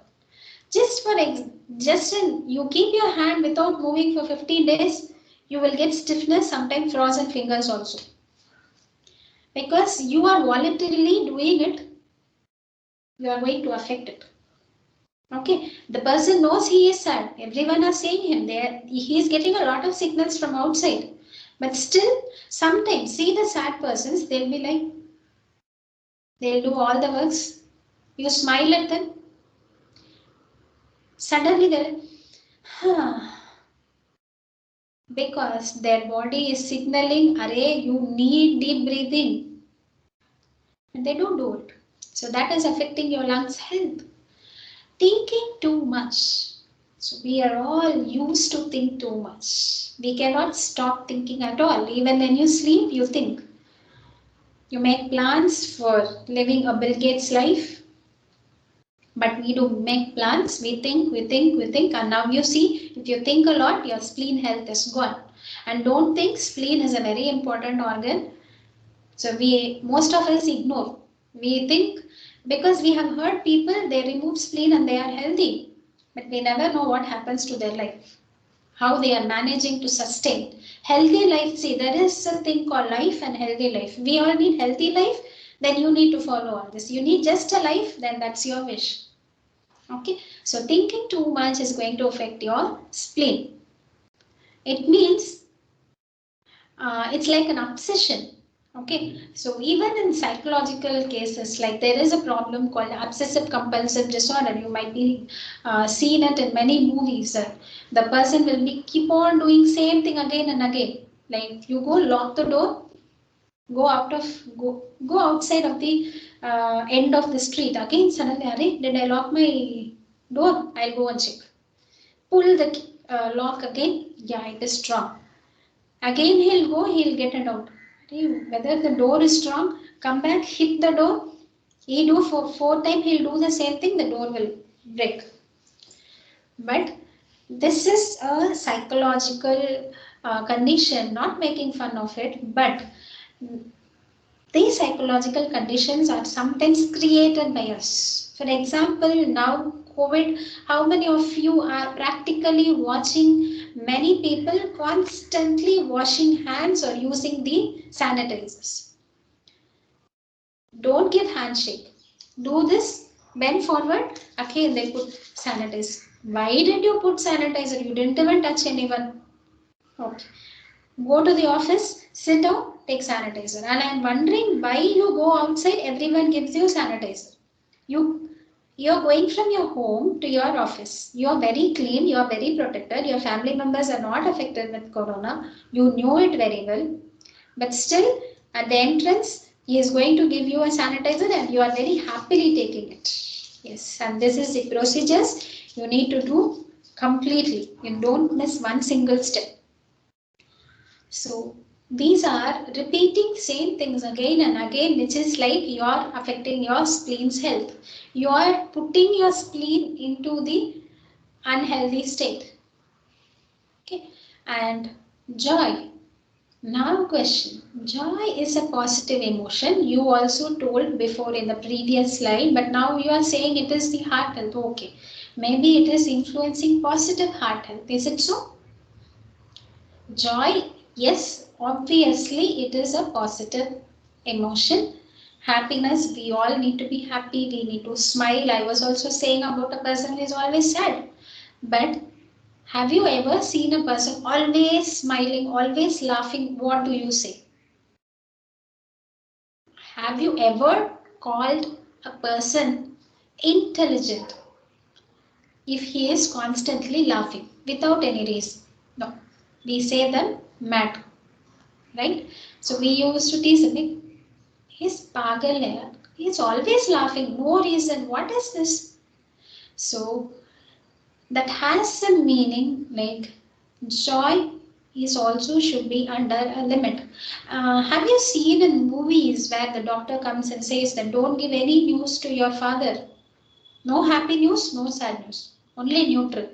Just for you keep your hand without moving for 15 days, you will get stiffness, sometimes frozen fingers also. Because you are voluntarily doing it, you are going to affect it. Okay, the person knows he is sad. Everyone is saying him. He is getting a lot of signals from outside. But still, sometimes, see the sad persons, they'll be like, they'll do all the works. You smile at them. Suddenly they're like, huh. Because their body is signaling, array, you need deep breathing. And they don't do it. So that is affecting your lungs health. Thinking too much. So we are all used to think too much. We cannot stop thinking at all. Even when you sleep, you think. You make plans for living a Bill Gates life, but we do make plans. We think, and now you see, if you think a lot, your spleen health is gone. And don't think spleen is a very important organ. So most of us ignore. We think because we have heard people they remove spleen and they are healthy, but we never know what happens to their life, how they are managing to sustain healthy life. See, there is a thing called life and healthy life. We all need healthy life. Then you need to follow all this. You need just a life. Then that's your wish. Okay. So thinking too much is going to affect your spleen. It means it's like an obsession. Okay, so even in psychological cases, like there is a problem called obsessive compulsive disorder. You might be seen it in many movies. The person will be keep on doing same thing again and again. Like you go lock the door, go outside of the end of the street. Again suddenly, did I lock my door? I'll go and check. Pull the lock again. Yeah, it is strong. Again he'll get it out. Whether the door is strong, come back, hit the door. He do for 4 times, he'll do the same thing, the door will break. But this is a psychological condition, not making fun of it, but these psychological conditions are sometimes created by us. For example, now COVID, how many of you are practically watching many people constantly washing hands or using the sanitizers? Don't give handshake. Do this, bend forward, again they put sanitizer. Why did you put sanitizer? You didn't even touch anyone. Okay. Go to the office, sit down, take sanitizer. And I'm wondering why you go outside, everyone gives you sanitizer. You you're going from your home to your office. You're very clean, you're very protected, your family members are not affected with corona. You knew it very well. But still, at the entrance, he is going to give you a sanitizer and you are very happily taking it. Yes, and this is the procedures you need to do completely. You don't miss one single step. So these are repeating same things again and again, which is like you are affecting your spleen's health. You are putting your spleen into the unhealthy state. Okay, and joy. Now question. Joy is a positive emotion. You also told before in the previous slide, but now you are saying it is the heart health. Okay. Maybe it is influencing positive heart health. Is it so? Joy, yes, obviously it is a positive emotion. Happiness, we all need to be happy, we need to smile. I was also saying about a person who is always sad. But have you ever seen a person always smiling, always laughing? What do you say? Have you ever called a person intelligent if he is constantly laughing without any reason? No. We say them mad, right? So we used to tease him, he's pagal hai. He's always laughing, no reason. What is this? So that has a meaning like joy is also should be under a limit. Have you seen in movies where the doctor comes and says that don't give any news to your father? No happy news, no sad news, only neutral.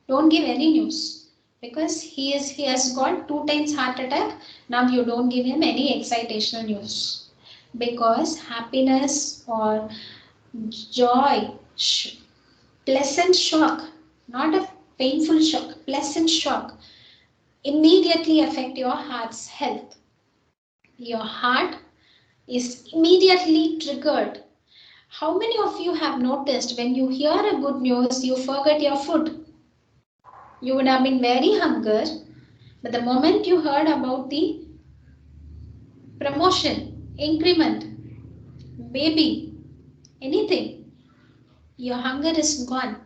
Don't give any news because he has got 2 times heart attack. Now you don't give him any excitational news because happiness or joy, pleasant shock, not a painful shock, pleasant shock immediately affect your heart's health. Your heart is immediately triggered. How many of you have noticed when you hear a good news, you forget your food? You would have been very hungry, but the moment you heard about the promotion, increment, baby, anything, your hunger is gone.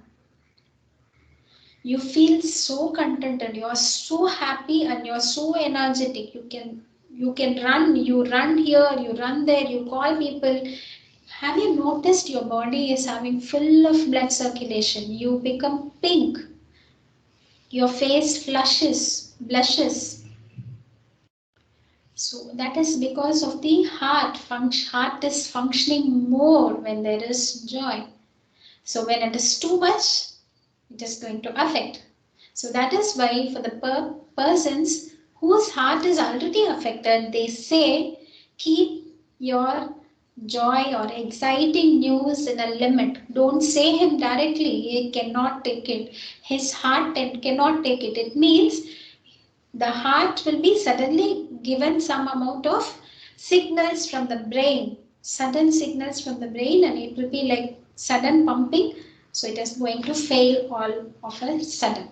You feel so contented, you're so happy and you're so energetic. You can run, you run here, you run there, you call people. Have you noticed your body is having full of blood circulation? You become pink. Your face flushes, blushes. So that is because of the heart. Heart is functioning more when there is joy. So when it is too much, it is going to affect. So that is why for the persons whose heart is already affected, they say keep your joy or exciting news in a limit. Don't say him directly. He cannot take it. His heart cannot take it. It means the heart will be suddenly given some amount of signals from the brain, sudden signals from the brain, and it will be like sudden pumping. So it is going to fail all of a sudden.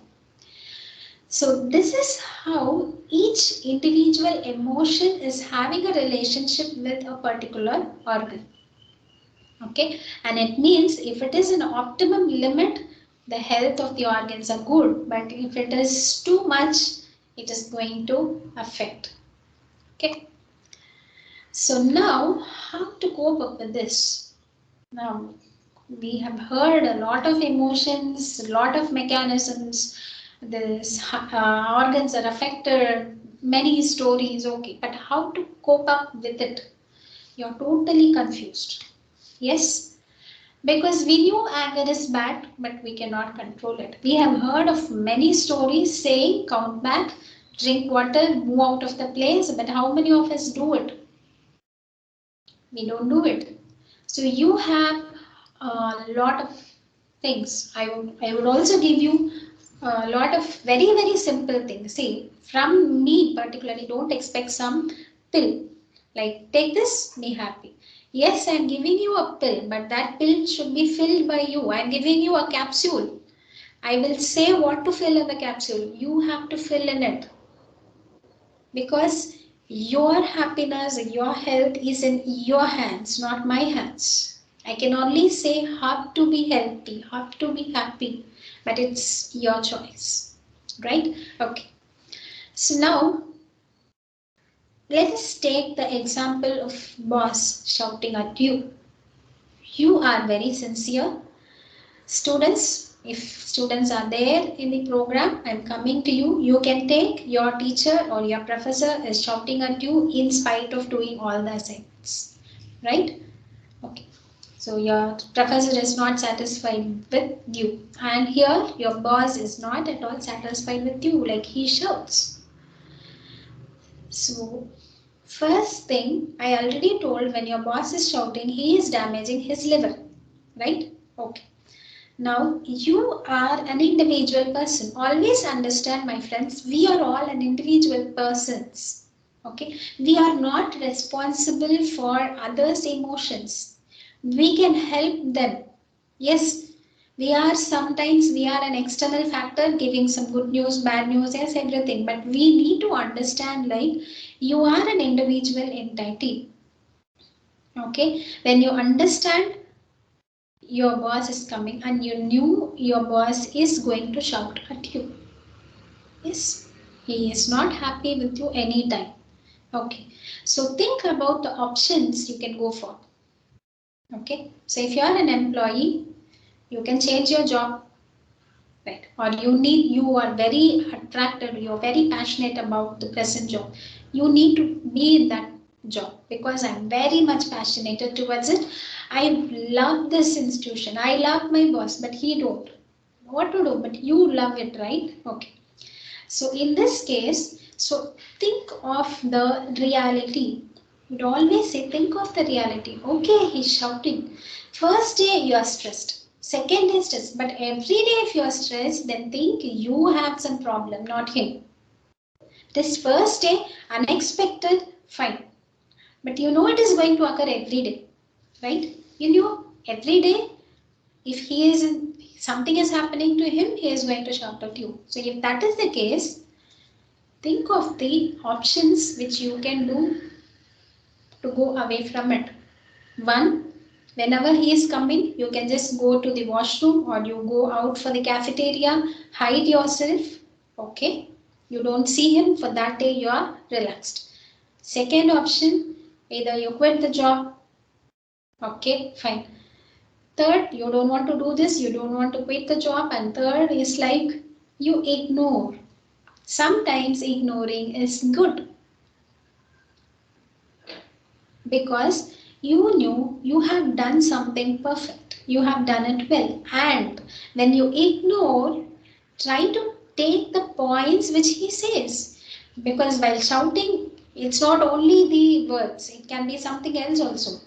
So this is how each individual emotion is having a relationship with a particular organ. Okay, and it means if it is an optimum limit, the health of the organs are good, but if it is too much, it is going to affect. Okay, so now how to cope up with this? Now we have heard a lot of emotions, a lot of mechanisms. This organs are affected, many stories. Okay, but how to cope up with it? You're totally confused. Yes, because we knew anger is bad, but we cannot control it. We have heard of many stories saying count back drink water, move out of the place. But how many of us do it? We don't do it. So you have a lot of things. I would also give you a lot of very simple things. See, from me particularly, don't expect some pill. Like take this, be happy. Yes, I'm giving you a pill, but that pill should be filled by you. I'm giving you a capsule. I will say what to fill in the capsule. You have to fill in it because your happiness, your health is in your hands, not my hands. I can only say have to be healthy, have to be happy, but it's your choice, right? Okay. So now let us take the example of boss shouting at you. You are very sincere. Students, if students are there in the program, I'm coming to you. You can take your teacher or your professor is shouting at you in spite of doing all the assignments, right? Okay. So your professor is not satisfied with you, and here your boss is not at all satisfied with you, like he shouts. So first thing I already told, when your boss is shouting, he is damaging his liver, right? Okay. Now, you are an individual person. Always understand, my friends, we are all an individual persons. Okay, we are not responsible for others' emotions. We can help them. Yes, we are an external factor giving some good news, bad news, yes, everything. But we need to understand, like, you are an individual entity. Okay, when you understand your boss is coming and you knew your boss is going to shout at you. Yes, he is not happy with you anytime. Okay, so think about the options you can go for. Okay, so if you are an employee, you can change your job, right? Or you are very attracted, you're very passionate about the present job. You need to be in that job because I'm very much passionate towards it. I love this institution. I love my boss, but he don't. What to do? But you love it, right? Okay. So in this case, so think of the reality. You'd always say, think of the reality. Okay, he's shouting. First day you are stressed. Second day stressed. But every day if you are stressed, then think you have some problem, not him. This first day, unexpected, fine. But you know it is going to occur every day, right? You know every day if he is something is happening to him, he is going to shout at you. So if that is the case, think of the options which you can do to go away from it. One, whenever he is coming, you can just go to the washroom or you go out for the cafeteria, hide yourself. Okay, you don't see him for that day, you are relaxed. Second option, either you quit the job. Okay, fine. Third, you don't want to do this, you don't want to quit the job. And third is like you ignore. Sometimes ignoring is good because you knew you have done something perfect. You have done it well. And when you ignore, try to take the points which he says. Because while shouting, it's not only the words, it can be something else also.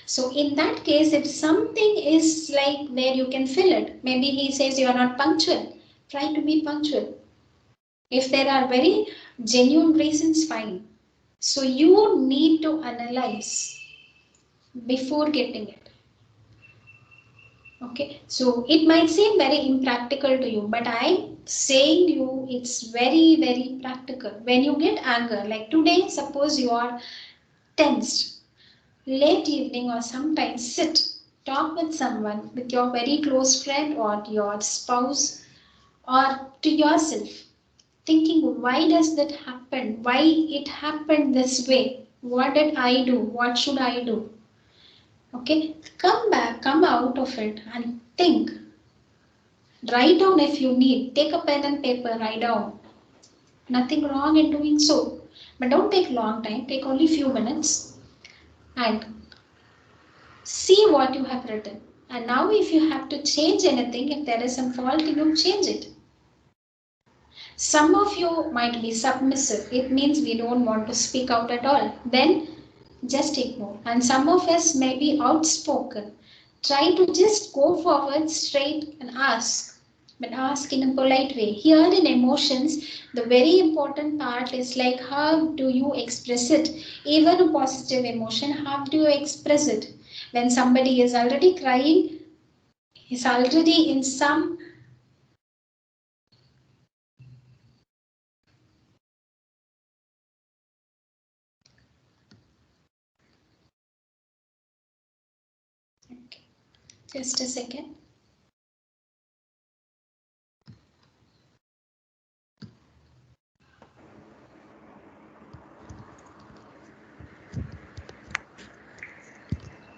So in that case, if something is like where you can fill it, maybe he says you are not punctual, try to be punctual. If there are very genuine reasons, fine. So you need to analyze before getting it. Okay, so it might seem very impractical to you, but I'm saying you it's very practical. When you get anger, like today, suppose you are tensed, late evening or sometimes sit, talk with someone, with your very close friend or your spouse or to yourself, thinking why does that happen? Why it happened this way? What did I do? What should I do? Okay, come back, come out of it and think. Write down if you need. Take a pen and paper, write down. Nothing wrong in doing so. But don't take long time, take only few minutes and see what you have written. And now if you have to change anything, if there is some fault, you change it. Some of you might be submissive. It means we don't want to speak out at all. Then just ignore. And some of us may be outspoken. Try to just go forward straight and ask, but ask in a polite way. Here in emotions, the very important part is like how do you express it? Even a positive emotion, how do you express it? When somebody is already crying, is already in some. Okay, just a second.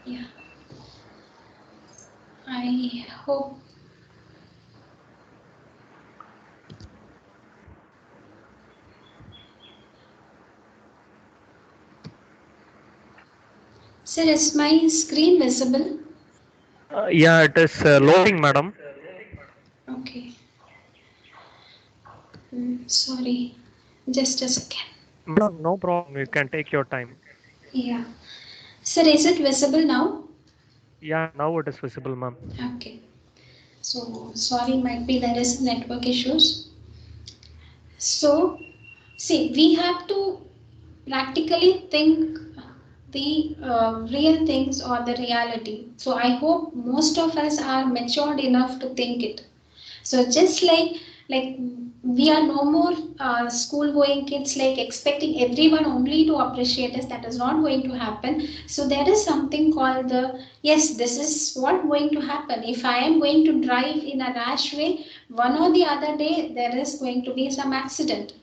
Yeah, I hope. Sir, is my screen visible? Yeah, it is loading, madam. Okay. Sorry. Just a second. Madam, no problem. You can take your time. Yeah. Sir, is it visible now? Yeah, now it is visible, ma'am. Okay. So, sorry, might be there is network issues. So, see, we have to practically think the real things or the reality. So, I hope most of us are matured enough to think it. So just like we are no more school going kids like expecting everyone only to appreciate us. That is not going to happen. So there is something called the yes, this is what going to happen. If I am going to drive in a rash way, one or the other day there is going to be some accident.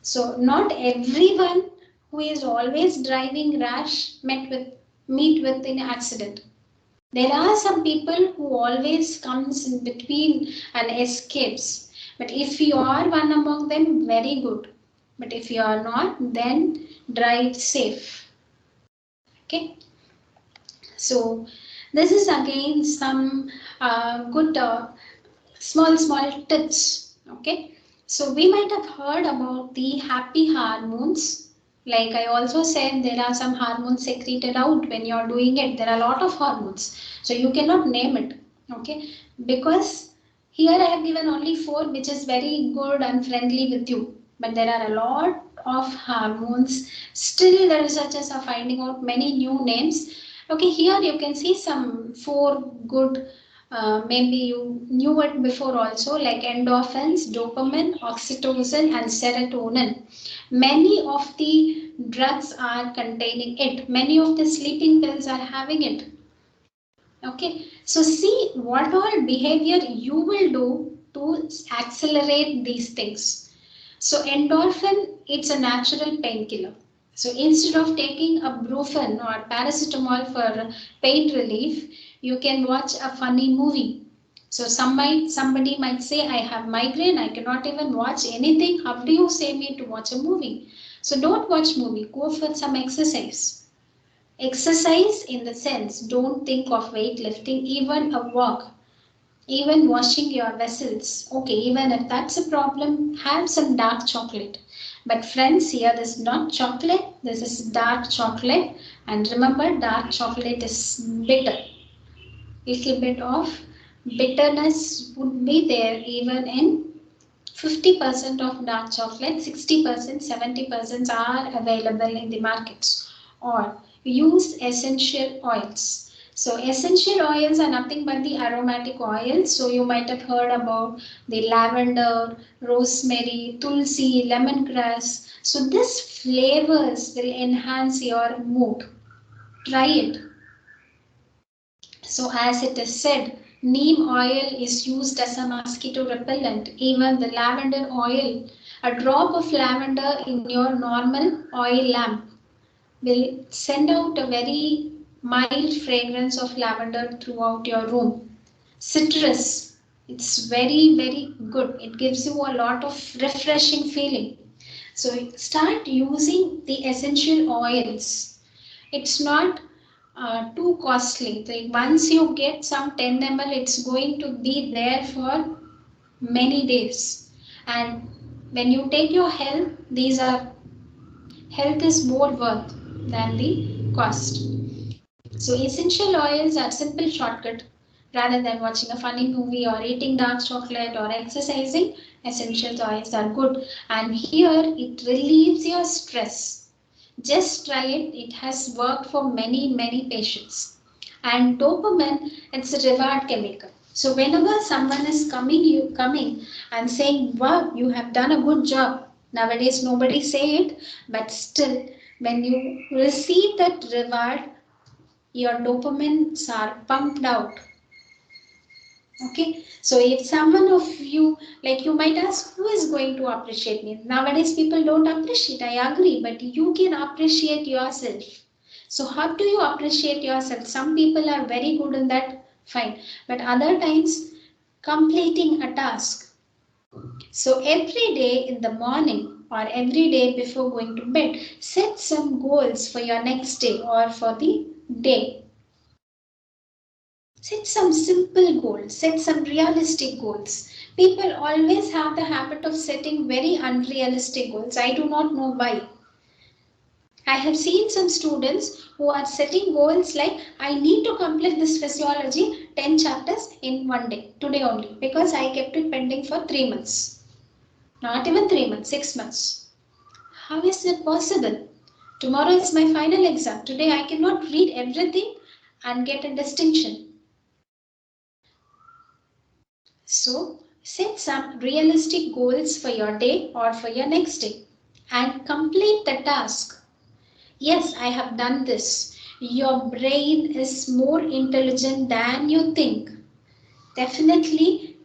So not everyone who is always driving rash meet with an accident. There are some people who always comes in between and escapes. But if you are one among them, very good. But if you are not, then drive safe. Okay. So this is again some good small tips. Okay. So we might have heard about the happy hormones. Like I also said, there are some hormones secreted out when you're doing it. There are a lot of hormones. So you cannot name it. Okay. Because here I have given only four, which is very good and friendly with you. But there are a lot of hormones. Still, the researchers are finding out many new names. Okay, here you can see some four good, maybe you knew it before also, like endorphins, dopamine, oxytocin, and serotonin. Many of the drugs are containing it. Many of the sleeping pills are having it. Okay, so see what all behavior you will do to accelerate these things. So endorphin, it's a natural painkiller. So instead of taking a brufen or paracetamol for pain relief, you can watch a funny movie. So somebody might say, I have migraine, I cannot even watch anything. How do you say me to watch a movie? So don't watch movie, go for some exercise. Exercise in the sense, don't think of weightlifting, even a walk, even washing your vessels. Okay, even if that's a problem, have some dark chocolate. But friends, here this is not chocolate, this is dark chocolate. And remember, dark chocolate is bitter. Little bit of bitterness would be there even in 50% of dark chocolate, 60%, 70% are available in the markets. Or use essential oils. So essential oils are nothing but the aromatic oils. So you might have heard about the lavender, rosemary, tulsi, lemongrass. So these flavors will enhance your mood. Try it. So as it is said, neem oil is used as a mosquito repellent. Even the lavender oil, a drop of lavender in your normal oil lamp will send out a very mild fragrance of lavender throughout your room. Citrus, it's very good. It gives you a lot of refreshing feeling. So start using the essential oils. It's not too costly. Like once you get some 10 ml, it's going to be there for many days. And When you take your health, health is more worth than the cost. So essential oils are simple shortcut. Rather than watching a funny movie or eating dark chocolate or exercising, essential oils are good. And here it relieves your stress. Just try it. It has worked for many patients. And dopamine, it's a reward chemical. So whenever someone is coming and saying, "Wow, you have done a good job." Nowadays nobody say it, but still, when you receive that reward, your dopamines are pumped out. Okay, so if someone of you, like, you might ask, who is going to appreciate me? Nowadays people don't appreciate, I agree, but you can appreciate yourself. So how do you appreciate yourself? Some people are very good in that, fine, but other times completing a task. So every day in the morning or every day before going to bed, set some goals for your next day or for the day. Set some simple goals, set some realistic goals. People always have the habit of setting very unrealistic goals. I do not know why. I have seen some students who are setting goals like, I need to complete this physiology 10 chapters in one day, today only, because I kept it pending for 3 months. Not even 3 months, 6 months. How is it possible? Tomorrow is my final exam. Today I cannot read everything and get a distinction. So set some realistic goals for your day or for your next day and complete the task. Yes, I have done this. Your brain is more intelligent than you think. Definitely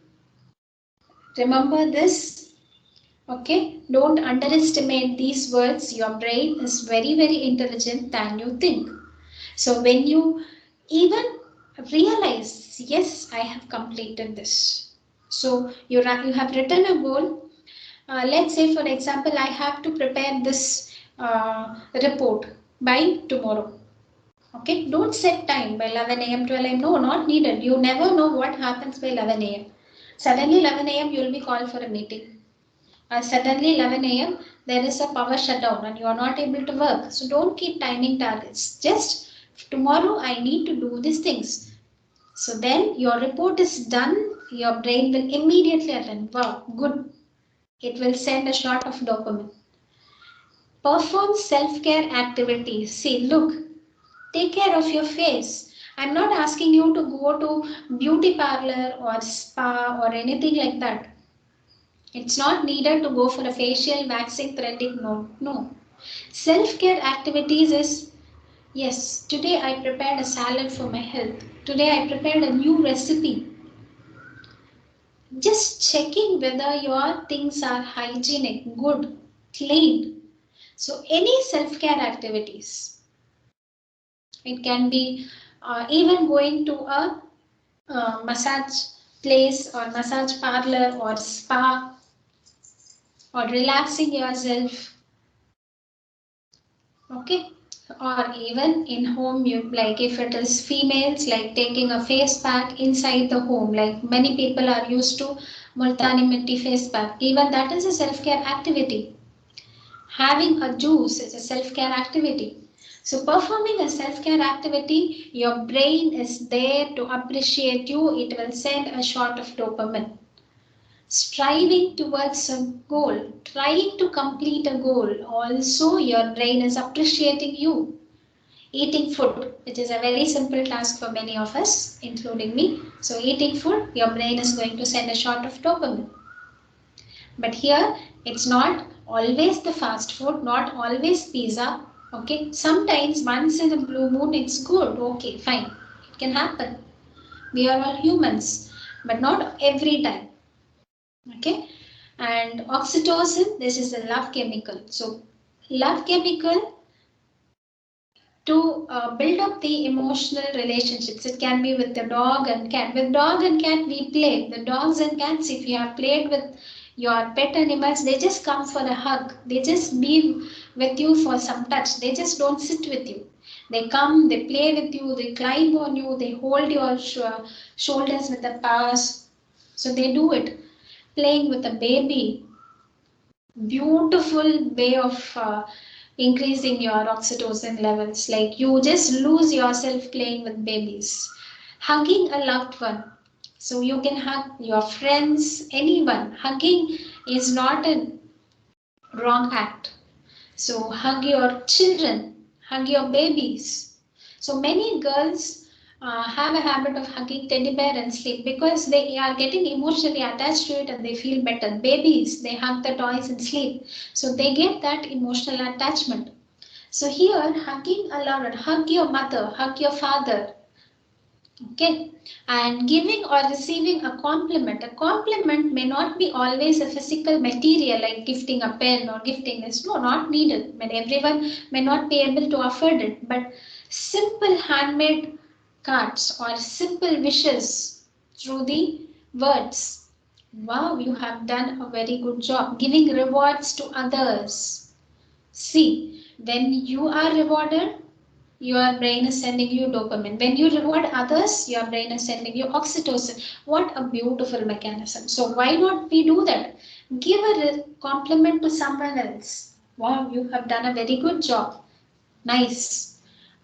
remember this. Okay, don't underestimate these words. Your brain is very intelligent than you think. So when you even realize, yes, I have completed this. So you have written a goal. Let's say, for example, I have to prepare this report by tomorrow. Okay, don't set time by 11 a.m., 12 a.m. No, not needed. You never know what happens by 11 a.m. Suddenly 11 a.m. you will be called for a meeting. Suddenly 11 a.m. there is a power shutdown and you are not able to work. So don't keep timing targets. Just tomorrow I need to do these things. So then your report is done. Your brain will immediately attend. Wow, good. It will send a shot of dopamine. Perform self-care activities. See, look, take care of your face. I'm not asking you to go to beauty parlor or spa or anything like that. It's not needed to go for a facial, waxing, threading. No, no. Self-care activities is, yes, today I prepared a salad for my health. Today I prepared a new recipe. Just checking whether your things are hygienic, good, clean. So any self-care activities. It can be even going to a massage place or massage parlor or spa or relaxing yourself. Okay, or even in home, you, like if it is females, like taking a face pack inside the home, like many people are used to multani mitti face pack. Even that is a self-care activity. Having a juice is a self-care activity. So performing a self-care activity, your brain is there to appreciate you. It will send a shot of dopamine. Striving towards a goal, trying to complete a goal, also your brain is appreciating you. Eating food, which is a very simple task for many of us, including me. So eating food, your brain is going to send a shot of dopamine. But here, it's not always the fast food, not always pizza. Okay, sometimes once in a blue moon, it's good. Okay, fine, it can happen. We are all humans, but not every time. Okay, and oxytocin, this is a love chemical. So love chemical to build up the emotional relationships. It can be with the dog and cat. With dog and cat, we play. The dogs and cats, if you have played with your pet animals, they just come for a hug. They just be with you for some touch. They just don't sit with you. They come, they play with you, they climb on you, they hold your shoulders with the paws. So they do it. Playing with a baby, Beautiful way of increasing your oxytocin levels. Like you just lose yourself playing with babies, hugging a loved one. So you can hug your friends, anyone. Hugging is not a wrong act. So hug your children, hug your babies. So many girls have a habit of hugging teddy bear and sleep because they are getting emotionally attached to it and they feel better. Babies, they hug the toys and sleep. So they get that emotional attachment. So here, hugging a loved one, hug your mother, hug your father, okay, and giving or receiving a compliment. A compliment may not be always a physical material like gifting a pen or gifting this. No, not needed. But everyone may not be able to afford it. But simple handmade cards or simple wishes through the words. Wow, you have done a very good job. Giving rewards to others. See, when you are rewarded, your brain is sending you dopamine. When you reward others, your brain is sending you oxytocin. What a beautiful mechanism. So why not we do that? Give a compliment to someone else. Wow, you have done a very good job. Nice.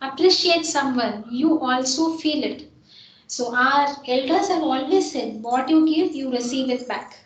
Appreciate someone. You also feel it. So our elders have always said, what you give, you receive it back.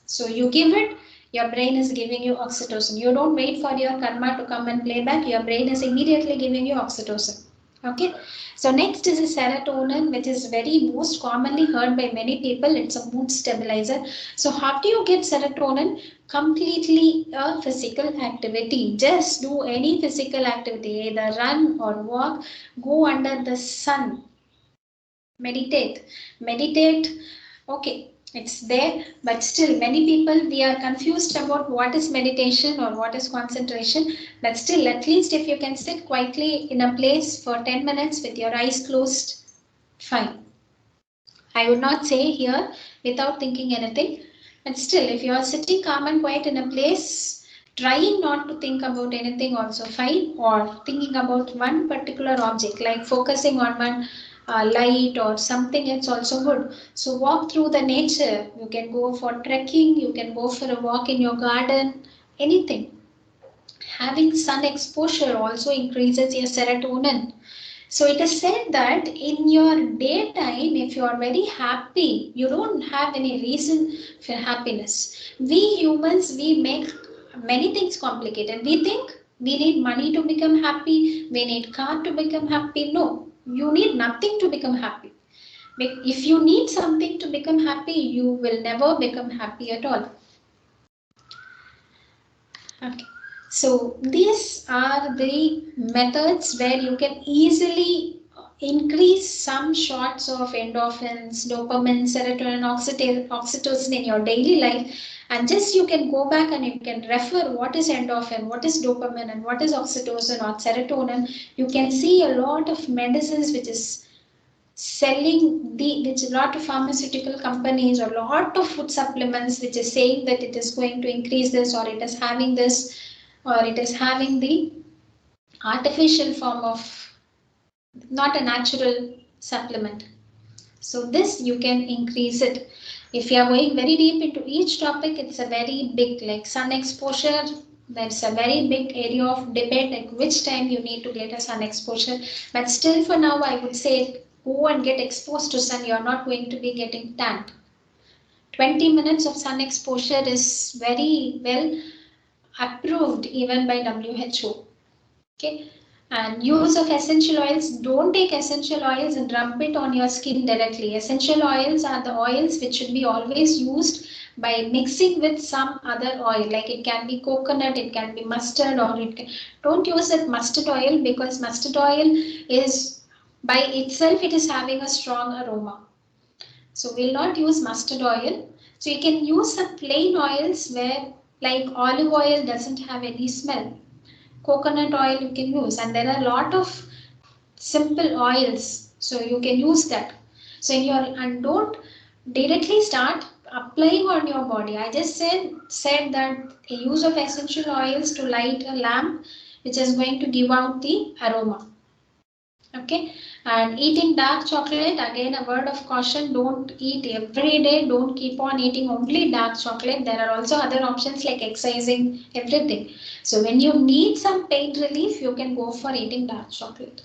So you give it, your brain is giving you oxytocin. You don't wait for your karma to come and play back. Your brain is immediately giving you oxytocin. Okay. So next is a serotonin, which is very most commonly heard by many people. It's a mood stabilizer. So how do you get serotonin? Completely a physical activity. Just do any physical activity, either run or walk. Go under the sun, meditate. Okay, it's there, but still many people we are confused about what is meditation or what is concentration. But still, at least if you can sit quietly in a place for 10 minutes with your eyes closed, fine. I would not say here without thinking anything, but still, if you are sitting calm and quiet in a place, trying not to think about anything also fine, or thinking about one particular object, like focusing on one light or something, it's also good. So walk through the nature. You can go for trekking, you can go for a walk in your garden, anything. Having sun exposure also increases your serotonin. So it is said that in your daytime, if you are very happy, you don't have any reason for happiness. We humans, we make many things complicated. We think we need money to become happy, we need car to become happy. No, you need nothing to become happy. If you need something to become happy, you will never become happy at all. Okay. So these are the methods where you can easily increase some shots of endorphins, dopamine, serotonin, oxytocin in your daily life. And just you can go back and you can refer what is endorphin, what is dopamine, and what is oxytocin or serotonin. You can see a lot of medicines which is selling which a lot of pharmaceutical companies or a lot of food supplements which is saying that it is going to increase this or it is having this or it is having the artificial form of not a natural supplement. So this you can increase it. If you are going very deep into each topic, it's a very big like sun exposure. That's a very big area of debate, like which time you need to get a sun exposure. But still for now, I would say go and get exposed to sun. You're not going to be getting tanned. 20 minutes of sun exposure is very well approved even by WHO. Okay. And use of essential oils, don't take essential oils and rub it on your skin directly. Essential oils are the oils which should be always used by mixing with some other oil, like it can be coconut, it can be mustard, or don't use that mustard oil because mustard oil is by itself it is having a strong aroma. So we'll not use mustard oil. So you can use some plain oils where like olive oil doesn't have any smell. Coconut oil you can use, and there are a lot of simple oils, so you can use that. So in your and don't directly start applying on your body. I just said that the use of essential oils to light a lamp which is going to give out the aroma. Okay, and eating dark chocolate, again a word of caution, don't eat every day, don't keep on eating only dark chocolate. There are also other options like exercising, everything. So when you need some pain relief, you can go for eating dark chocolate,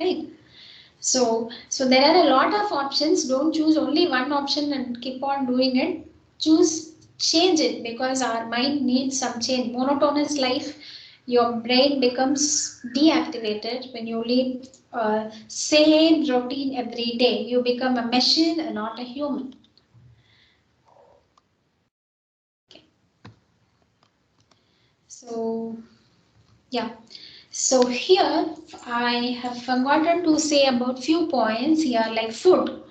right? So there are a lot of options. Don't choose only one option and keep on doing it. Change it, because our mind needs some change. Monotonous life, your brain becomes deactivated when you live same routine every day. You become a machine and not a human. Okay. So yeah. So here I have forgotten to say about few points here, like food.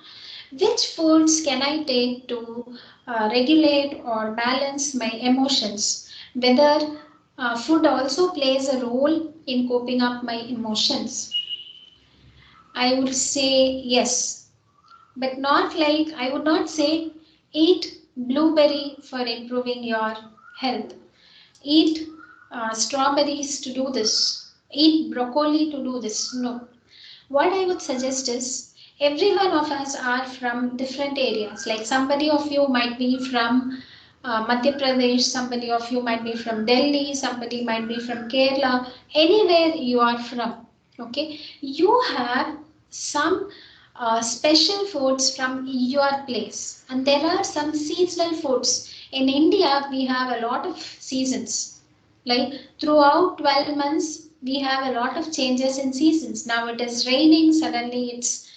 Which foods can I take to regulate or balance my emotions? Whether food also plays a role in coping up my emotions. I would say yes, but not like, I would not say eat blueberry for improving your health. Eat strawberries to do this. Eat broccoli to do this. No. What I would suggest is, every one of us are from different areas. Like somebody of you might be from Madhya Pradesh, somebody of you might be from Delhi, somebody might be from Kerala, anywhere you are from. Okay, you have some special foods from your place, and there are some seasonal foods. In India, we have a lot of seasons. Like throughout 12 months, we have a lot of changes in seasons. Now it is raining, suddenly it's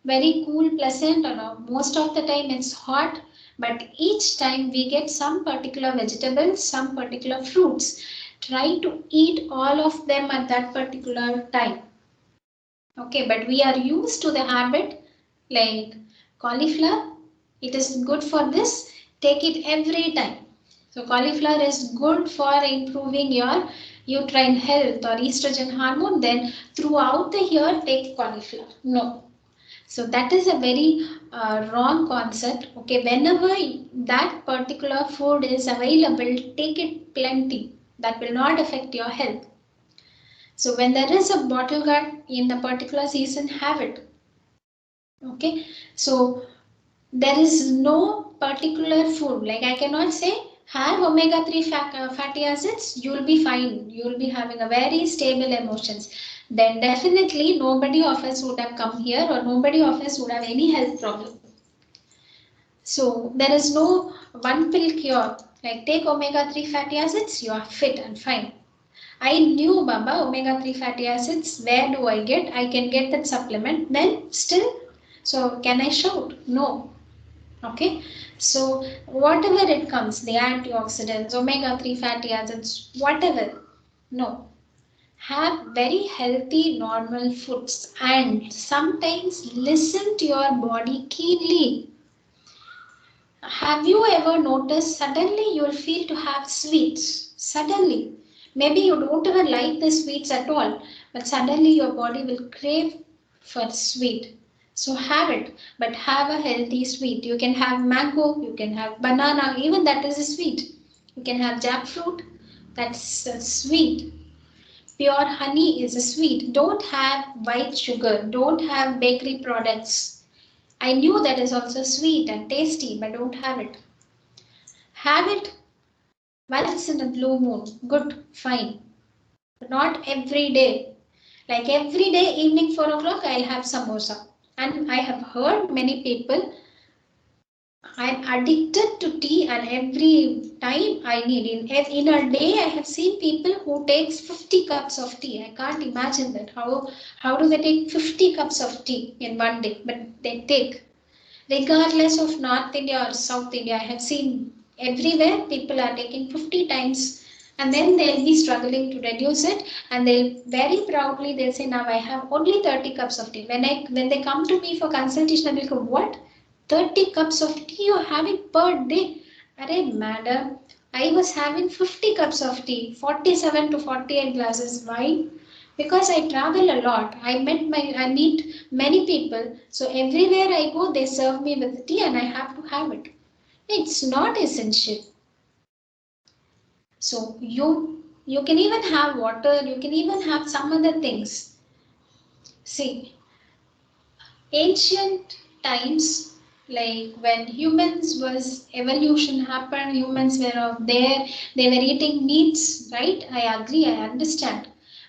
very cool, pleasant, or most of the time it's hot. But each time we get some particular vegetables, some particular fruits. Try to eat all of them at that particular time. Okay, but we are used to the habit like cauliflower. It is good for this. Take it every time. So cauliflower is good for improving your uterine health or estrogen hormone. Then throughout the year, take cauliflower. No. So that is a very wrong concept. Okay, whenever that particular food is available, take it plenty. That will not affect your health. So when there is a bottle gut in a particular season, have it. Okay. So there is no particular food. Like I cannot say have omega-3 fatty acids, you'll be fine. You'll be having a very stable emotions. Then definitely nobody of us would have come here, or nobody of us would have any health problem. So there is no one pill cure. Like take omega-3 fatty acids, you are fit and fine. I knew Baba omega-3 fatty acids. Where do I get? I can get that supplement. Then still, so can I shout? No. Okay. So whatever it comes, the antioxidants, omega-3 fatty acids, whatever. No. Have very healthy normal foods and sometimes listen to your body keenly. Have you ever noticed suddenly you'll feel to have sweets? Suddenly. Maybe you don't even like the sweets at all, but suddenly your body will crave for sweet. So have it, but have a healthy sweet. You can have mango, you can have banana, even that is a sweet. You can have jackfruit, that's a sweet. Pure honey is a sweet. Don't have white sugar, don't have bakery products. I knew that is also sweet and tasty, but don't have it. Have it once in a blue moon. Good, fine. But not every day. Like every day, evening 4 o'clock, I'll have samosa. And I have heard many people, I'm addicted to tea, and every time I need in a day I have seen people who takes 50 cups of tea. I can't imagine that. How do they take 50 cups of tea in one day? But they take. Regardless of North India or South India, I have seen everywhere people are taking 50 times, and then they'll be struggling to reduce it, and they'll very proudly they'll say, now I have only 30 cups of tea. When they come to me for consultation, I will go, what? 30 cups of tea you're having per day? Arey madam, I was having 50 cups of tea, 47 to 48 glasses. Why? Because I travel a lot. I meet many people. So everywhere I go, they serve me with tea and I have to have it. It's not essential. So you can even have water, you can even have some other things. See, ancient times, like when humans was evolution happened, humans were out there, they were eating meats, right? I agree, I understand.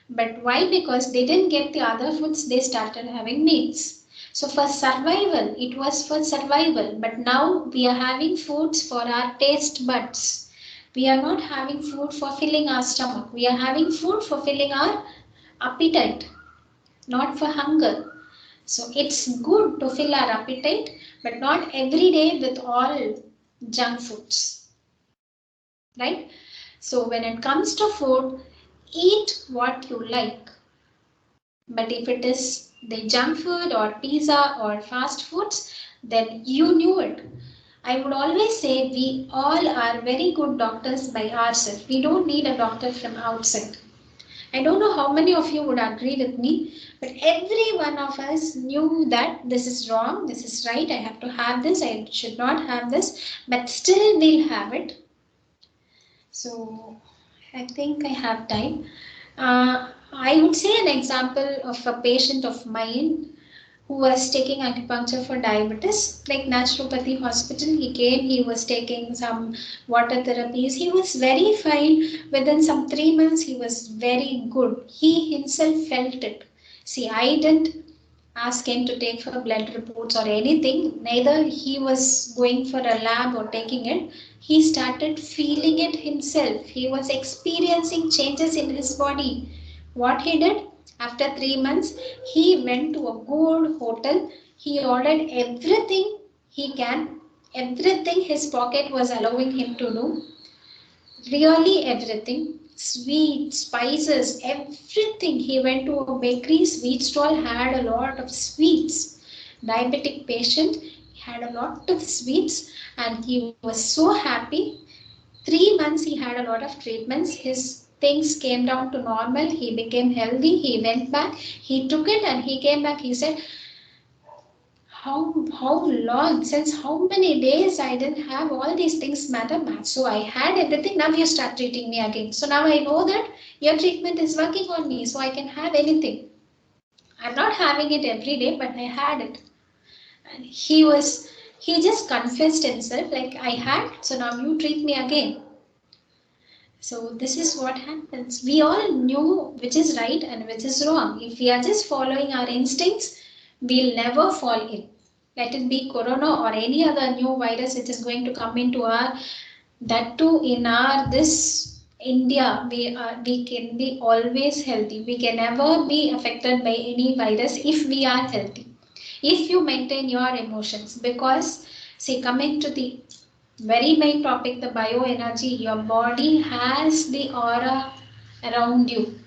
But why? Because they didn't get the other foods, they started having meats. So for survival, it was for survival. But now we are having foods for our taste buds. We are not having food for filling our stomach. We are having food for filling our appetite, not for hunger. So it's good to fill our appetite, but not every day with all junk foods, right? So when it comes to food, eat what you like. But if it is the junk food or pizza or fast foods, then you knew it. I would always say we all are very good doctors by ourselves. We don't need a doctor from outside. I don't know how many of you would agree with me, but every one of us knew that this is wrong, this is right, I have to have this, I should not have this, but still we'll have it. So I think I have time. I would say an example of a patient of mine who was taking acupuncture for diabetes, like naturopathy hospital. He came, he was taking some water therapies. He was very fine. Within some 3 months, he was very good. He himself felt it. See, I didn't ask him to take for blood reports or anything. Neither he was going for a lab or taking it. He started feeling it himself. He was experiencing changes in his body. What he did? After 3 months, he went to a good hotel. He ordered everything he can, everything his pocket was allowing him to do. Really everything. Sweet, spices, everything. He went to a bakery, sweet stall, had a lot of sweets. Diabetic patient, he had a lot of sweets and he was so happy. 3 months he had a lot of treatments. His things came down to normal. He became healthy. He went back. He took it and he came back. He said, how long, since how many days I didn't have all these things, madam. So I had everything. Now you start treating me again. So now I know that your treatment is working on me. So I can have anything. I'm not having it every day, but I had it. And he just confessed himself like I had. So now you treat me again. So this is what happens. We all knew which is right and which is wrong. If we are just following our instincts, we'll never fall in. Let it be corona or any other new virus which is going to come into our, that too in our this India, we can be always healthy. We can never be affected by any virus if we are healthy. If you maintain your emotions, because see, coming to the very main topic, the bioenergy, your body has the aura around you.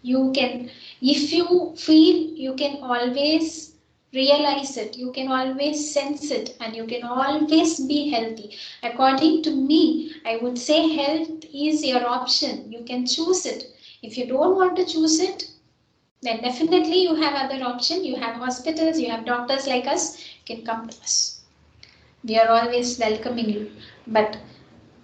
You can, if you feel, you can always realize it, you can always sense it, and you can always be healthy. According to me, I would say health is your option. You can choose it. If you don't want to choose it, then definitely you have other option. You have hospitals, you have doctors like us, you can come to us. We are always welcoming you. But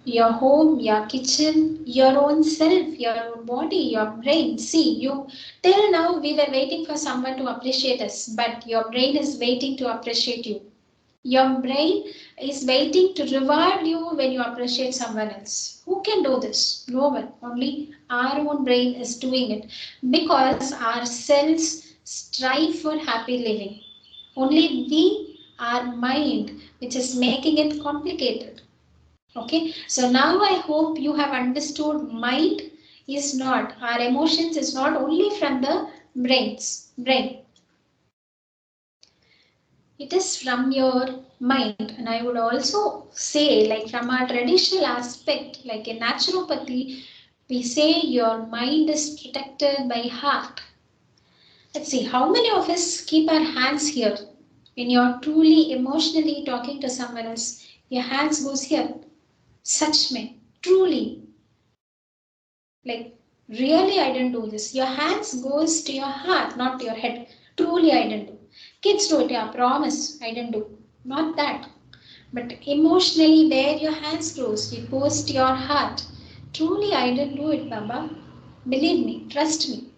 your home, your kitchen, your own self, your body, your brain. See, you till now we were waiting for someone to appreciate us, but your brain is waiting to appreciate you. Your brain is waiting to reward you when you appreciate someone else. Who can do this? No one. Only our own brain is doing it because our cells strive for happy living. Only we, our mind, which is making it complicated. Okay, so now I hope you have understood mind is not, our emotions is not only from the brain. It is from your mind. And I would also say, like from our traditional aspect, like in naturopathy, we say your mind is protected by heart. Let's see, how many of us keep our hands here? When you're truly emotionally talking to someone else, your hands goes here. Such me, truly. Like, really, I didn't do this. Your hands goes to your heart, not to your head. Truly, I didn't do. Kids do it, yeah, promise, I didn't do. Not that. But emotionally, where your hands goes, it goes to your heart. Truly, I didn't do it, Baba. Believe me, trust me.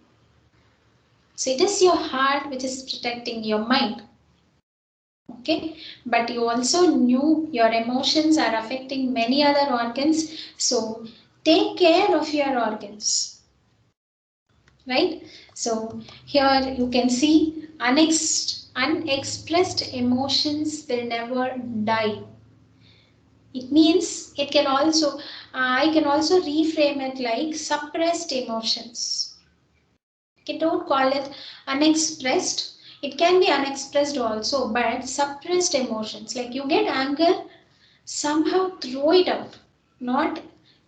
So it is your heart which is protecting your mind. Okay, but you also knew your emotions are affecting many other organs, so take care of your organs, right? So here you can see unexpressed emotions will never die. It means it can also, I can also reframe it like suppressed emotions. Okay, don't call it unexpressed. It can be unexpressed also, but suppressed emotions. Like you get anger, somehow throw it out, not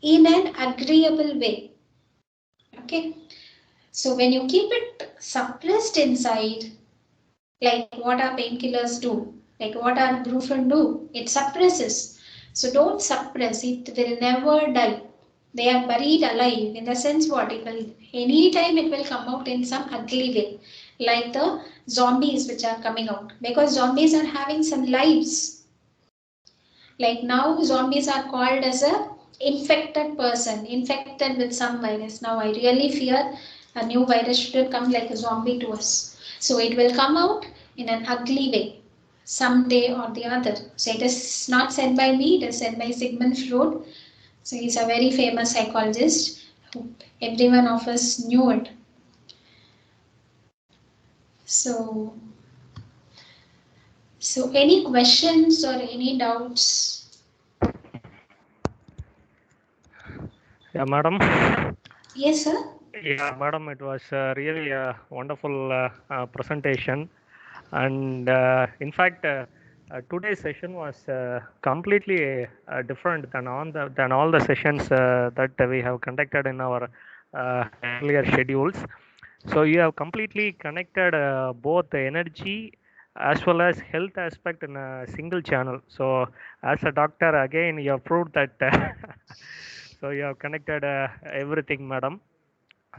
in an agreeable way. Okay, so when you keep it suppressed inside, like what our painkillers do, like what our brufen do, it suppresses. So don't suppress, it will never die. They are buried alive in the sense what it will anytime it will come out in some ugly way, like the zombies which are coming out because zombies are having some lives. Like now zombies are called as a infected person, infected with some virus. Now I really fear a new virus should come like a zombie to us. So it will come out in an ugly way someday or the other. So it is not said by me, it is said by Sigmund Freud. So he's a very famous psychologist. Everyone of us knew it. So, so any questions or any doubts? Yeah, madam. Yes, sir. Yeah, madam, it was really a wonderful presentation. And in fact, today's session was completely different than all the sessions that we have conducted in our earlier schedules. So you have completely connected both the energy as well as health aspect in a single channel. So as a doctor, again, you have proved that. So you have connected everything, madam.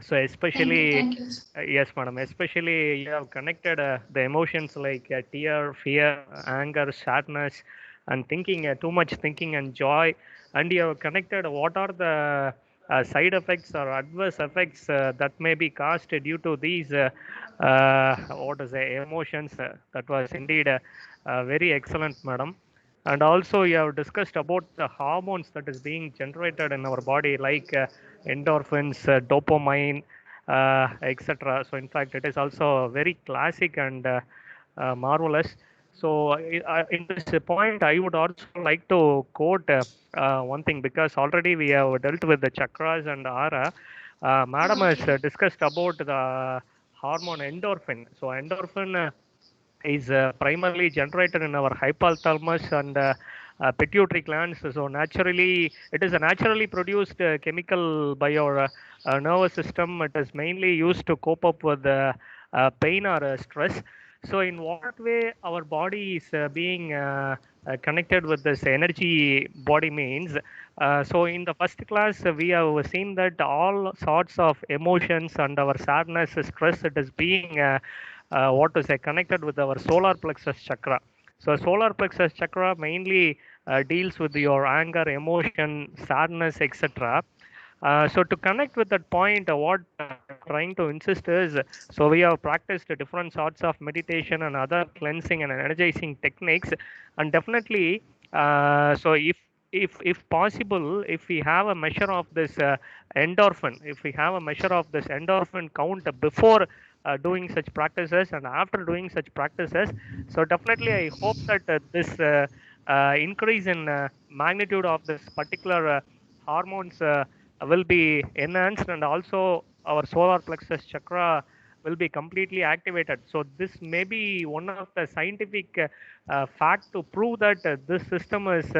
So Thank you. especially, Thank you. yes, madam. Especially, you have connected the emotions like tear, fear, anger, sadness, and thinking. Too much thinking and joy, and you have connected what are the side effects or adverse effects that may be caused due to these what is emotions. That was indeed very excellent, madam. And also you have discussed about the hormones that is being generated in our body like endorphins, dopamine, etc. So in fact it is also very classic and marvelous. So in this point I would also like to quote one thing, because already we have dealt with the chakras and aura. Madam has Okay. discussed about the hormone endorphin. So endorphin is primarily generated in our hypothalamus and pituitary glands. So naturally, it is a naturally produced chemical by our nervous system. It is mainly used to cope up with pain or stress. So in what way our body is being connected with this energy body means, so in the first class we have seen that all sorts of emotions and our sadness, stress, it is being what to say, connected with our solar plexus chakra. So solar plexus chakra mainly deals with your anger, emotion, sadness, etc. So to connect with that point, what I'm trying to insist is, so we have practiced different sorts of meditation and other cleansing and energizing techniques, and definitely, so if possible, if we have a measure of this endorphin, if we have a measure of this endorphin count before doing such practices and after doing such practices, so definitely I hope that this increase in magnitude of this particular hormones will be enhanced, and also our solar plexus chakra will be completely activated. So this may be one of the scientific fact to prove that this system is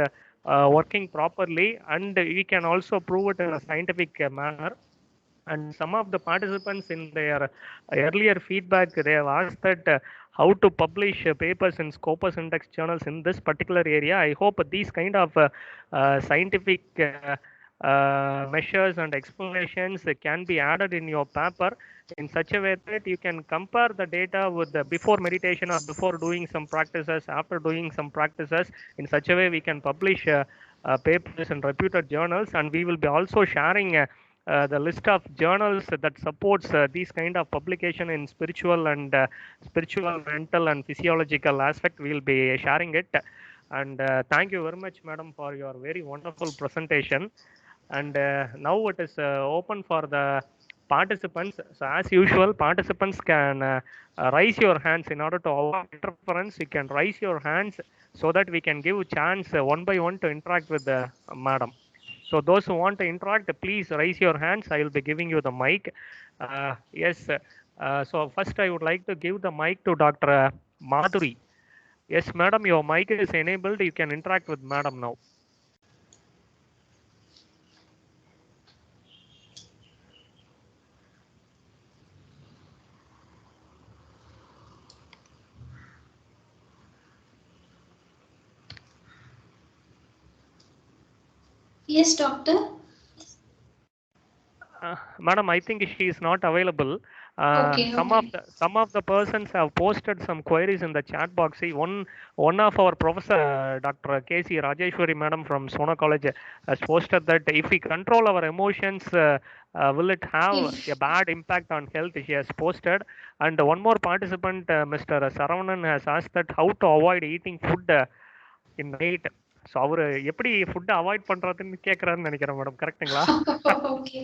working properly, and we can also prove it in a scientific manner. And some of the participants in their earlier feedback, they have asked that how to publish papers in Scopus Index journals in this particular area. I hope these kind of scientific measures and explanations can be added in your paper in such a way that you can compare the data with the before meditation or before doing some practices, after doing some practices. In such a way we can publish papers in reputed journals, and we will be also sharing the list of journals that supports these kind of publication in spiritual and spiritual, mental, and physiological aspect. We will be sharing it. And thank you very much, madam, for your very wonderful presentation. And now it is open for the participants. So as usual, participants can raise your hands in order to avoid interference. You can raise your hands so that we can give chance one by one to interact with the madam. So those who want to interact, please raise your hands. I will be giving you the mic. Yes. So first I would like to give the mic to Dr. Madhuri. Yes, madam, your mic is enabled. You can interact with madam now. Yes, doctor. Madam, I think she is not available. Okay, okay. Some of the persons have posted some queries in the chat box. See, one of our professor, Dr. K.C. Rajeshwari, madam from Sona College, has posted that if we control our emotions, will it have a If bad impact on health? She has posted. And one more participant, Mr. Saravanan, has asked that how to avoid eating food in night. So அவரு எப்படி ஃபுட்டை avoid பண்றதுன்னு கேட்கறாருன்னு நினைக்கிறேன் madam, கரெக்ட்டுங்களா? okay.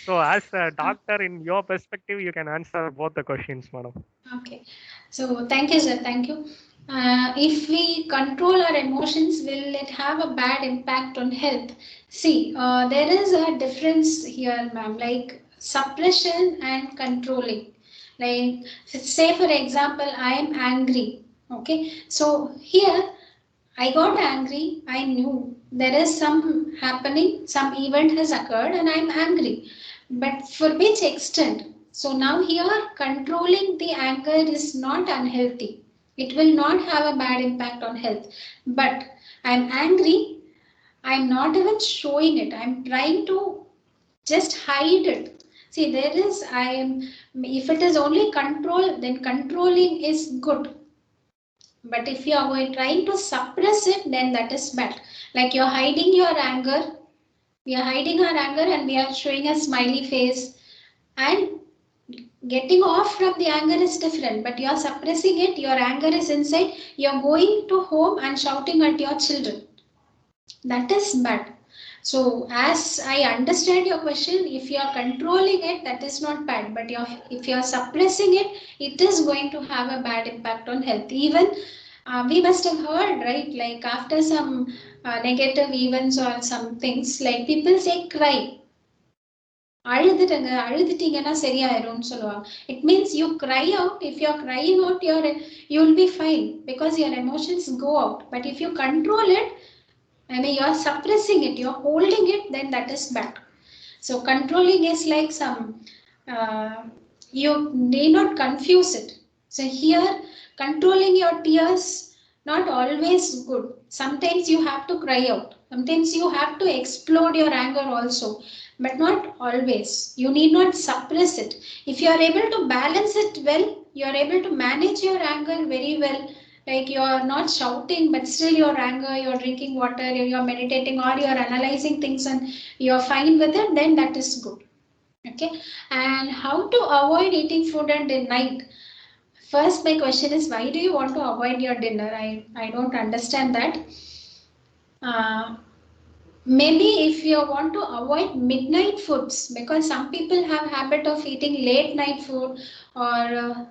So, as a Uh, doctor, in your perspective, you can answer both the questions, madam. Okay, so thank you, sir. Thank you. If we control our emotions, will it have a bad impact on health? See, there is a difference here, ma'am, like suppression and controlling. Like, say for example, I am angry. Okay, so here I got angry. I knew there is some happening, some event has occurred, and I'm angry. But for which extent? So now here controlling the anger is not unhealthy. It will not have a bad impact on health. But I'm angry, I'm not even showing it. I'm trying to just hide it. See, there is, I am, if it is only control, then controlling is good. But if you are trying to suppress it, then that is bad. Like you're hiding your anger, we are hiding our anger and we are showing a smiley face, and getting off from the anger is different, but you are suppressing it, your anger is inside, you are going to home and shouting at your children. That is bad. So as I understand your question, if you are controlling it, that is not bad. But if you are suppressing it, it is going to have a bad impact on health. Even we must have heard, right? Like after some negative events or some things, like people say cry. அழுதுட்டீங்கன்னா சரியாயிரும்னு சொல்லுவாங்க. It means you cry out. If you are crying out, you will be fine because your emotions go out. But if you control it, I mean, you're suppressing it, you're holding it, then that is bad. So controlling is like some, uh, you may not confuse it. So here, controlling your tears, not always good. Sometimes you have to cry out. Sometimes you have to explode your anger also, but not always. You need not suppress it. If you are able to balance it well, you are able to manage your anger very well. Like you are not shouting, but still your anger, you're drinking water, you're meditating, or you're analyzing things and you're fine with it, then that is good. Okay. And how to avoid eating food at the night? First, my question is, why do you want to avoid your dinner? I don't understand that. Uh, Maybe if you want to avoid midnight foods, because some people have habit of eating late night food or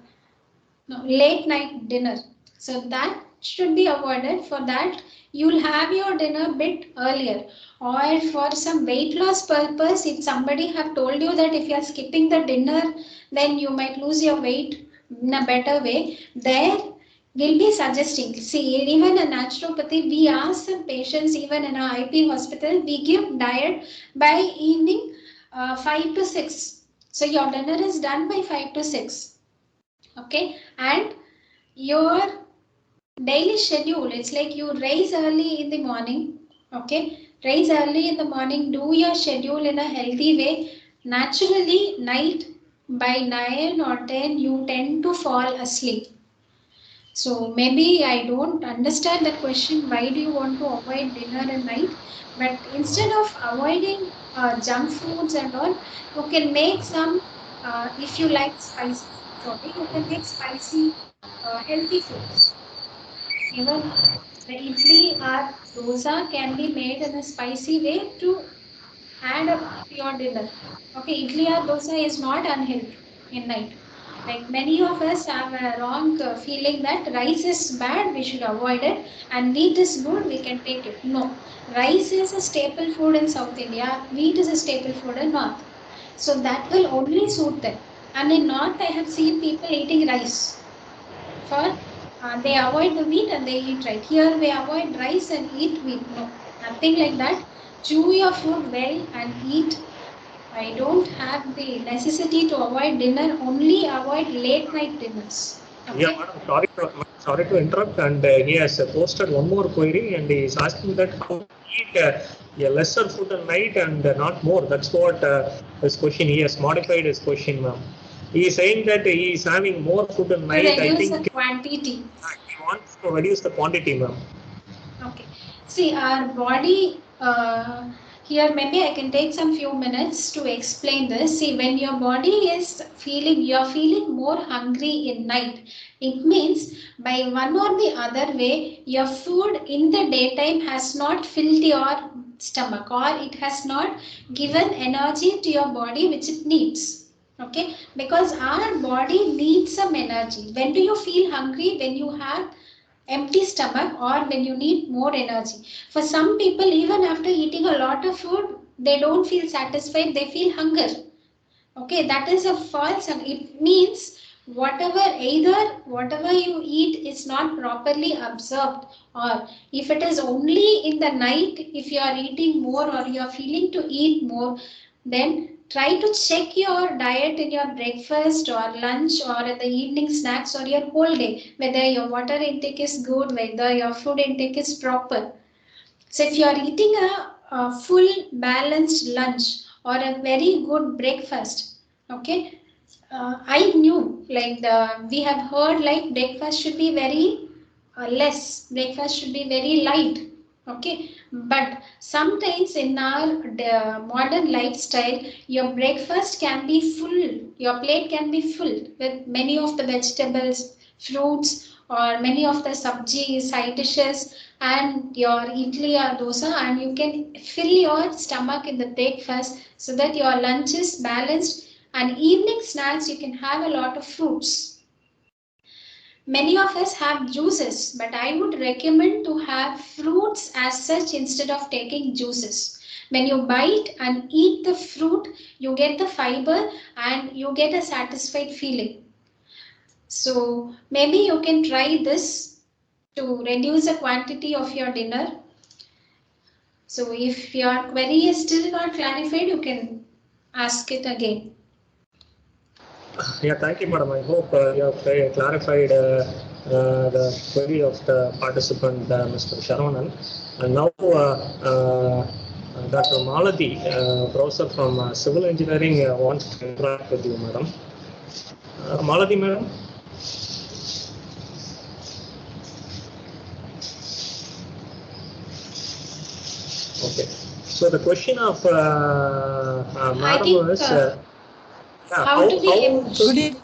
no, late night dinner. So that should be avoided. For that, you'll have your dinner bit earlier. Or for some weight loss purpose, if somebody have told you that if you are skipping the dinner, then you might lose your weight in a better way, there will be suggesting. See, even in naturopathy, we ask some patients, even in our IP hospital, we give diet by evening 5 to 6. So your dinner is done by 5 to 6. Okay, and your daily schedule, it's like you rise early in the morning. Okay, rise early in the morning, do your schedule in a healthy way. Naturally night by 9 or 10 you tend to fall asleep. So maybe I don't understand the question. Why do you want to avoid dinner at night? But instead of avoiding junk foods and all, you can make some. If you like spicy foods only, you can make spicy, healthy foods. Even the idli or dosa can be made in a spicy way to add up to your dinner. Okay, idli or dosa is not unhealthy in night. Like many of us have a wrong feeling that rice is bad, we should avoid it, and wheat is good, we can take it. No, rice is a staple food in South India, wheat is a staple food in North. So that will only suit them. And in North, I have seen people eating rice for they avoid the wheat and they eat rice. Here we avoid rice and eat wheat. No, nothing like that. Chew your food well and eat. I don't have the necessity to avoid dinner, only avoid late night dinners. Yeah, Okay? madam, sorry to interrupt. And he has posted one more query, and he is asking that how to eat a lesser food at night and not more. That's what his question. He has modified his question, ma'am. He is saying that he is having more food at To night. I reduce the think quantity. he wants to reduce the quantity, ma'am. Okay. See, our body, here maybe I can take some few minutes to explain this. See, when your body is feeling, you're feeling more hungry in night, it means by one or the other way, your food in the daytime has not filled your stomach or it has not given energy to your body which it needs. Okay, because our body needs some energy. When do you feel hungry? When you have empty stomach or when you need more energy. For some people, even after eating a lot of food, they don't feel satisfied, they feel hunger. Okay, that is a false, and it means whatever you eat is not properly absorbed, or if it is only in the night, if you are eating more or you are feeling to eat more, then try to check your diet in your breakfast or lunch or in the evening snacks or your whole day, whether your water intake is good, whether your food intake is proper. So if you are eating a full balanced lunch or a very good breakfast, okay, I knew like we have heard like breakfast should be very less, breakfast should be very light, okay. But sometimes in our modern lifestyle, your breakfast can be full, your plate can be full with many of the vegetables, fruits, or many of the sabji side dishes and your idli or dosa, and you can fill your stomach in the breakfast so that your lunch is balanced, and evening snacks you can have a lot of fruits. Many of us have juices, but I would recommend to have fruits as such instead of taking juices. When you bite and eat the fruit, you get the fiber and you get a satisfied feeling. So maybe you can try this to reduce the quantity of your dinner. So if your query is still not clarified, you can ask it again. Yeah, thank you, madam. I hope you have clarified the query of the participant, Mr. Sharavanan. And now, Dr. Malati, professor from Civil Engineering, wants to interact with you, madam. Malati, madam. Okay. So the question of madam is how to be emotional.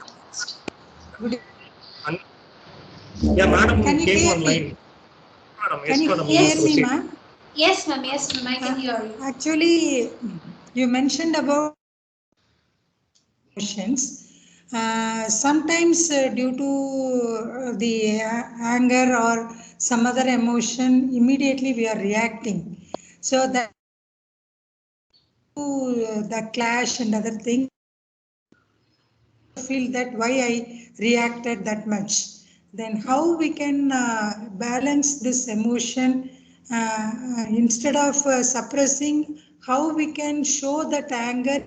Yeah, madam Can you came hear online. me? Madam, Can you madam, hear me, proceed. ma'am? Yes, ma'am. Yes, ma'am. I can hear you. Actually, you mentioned about emotions. Sometimes due to the anger or some other emotion, immediately we are reacting. So that the clash and other things, feel that why I reacted that much. Then how we can balance this emotion instead of suppressing, how we can show that anger.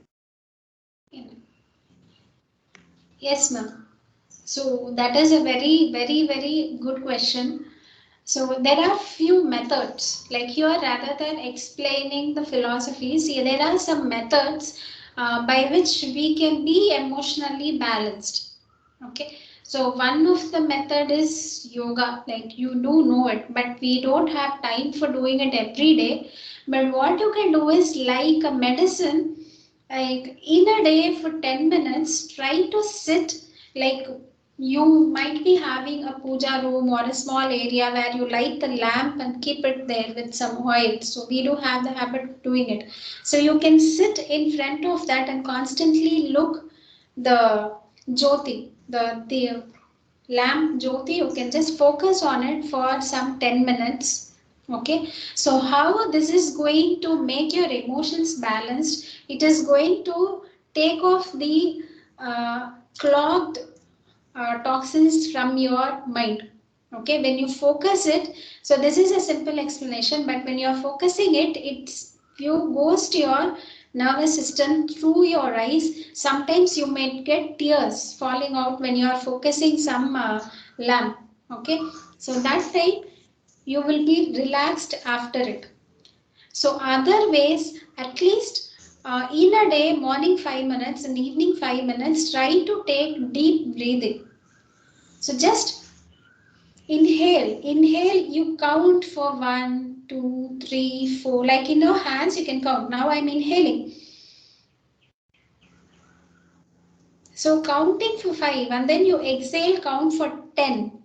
Yes, ma'am. So that is a very, very, very good question. So there are few methods. Like here, rather than explaining the philosophies, there are some methods by which we can be emotionally balanced. Okay. So one of the method is yoga, like you do know it, but we don't have time for doing it every day. But what you can do is like a medicine, like in a day for 10 minutes, try to sit like you might be having a puja room or a small area where you light the lamp and keep it there with some oil. So we do have the habit of doing it. So you can sit in front of that and constantly look the jyoti, the lamp jyoti. You can just focus on it for some 10 minutes. Okay, so how this is going to make your emotions balanced? It is going to take off the clogged toxins from your mind. Okay, when you focus it, so this is a simple explanation, but when you are focusing it, it's you goes to your nervous system through your eyes. Sometimes you may get tears falling out when you are focusing some lamp. Okay, so that time you will be relaxed after it. So other ways, at least in a day, morning 5 minutes and evening 5 minutes, try to take deep breathing. So just inhale, you count for 1, 2, 3, 4. Like in your hands, you can count. Now I'm inhaling. So counting for 5 and then you exhale, count for 10.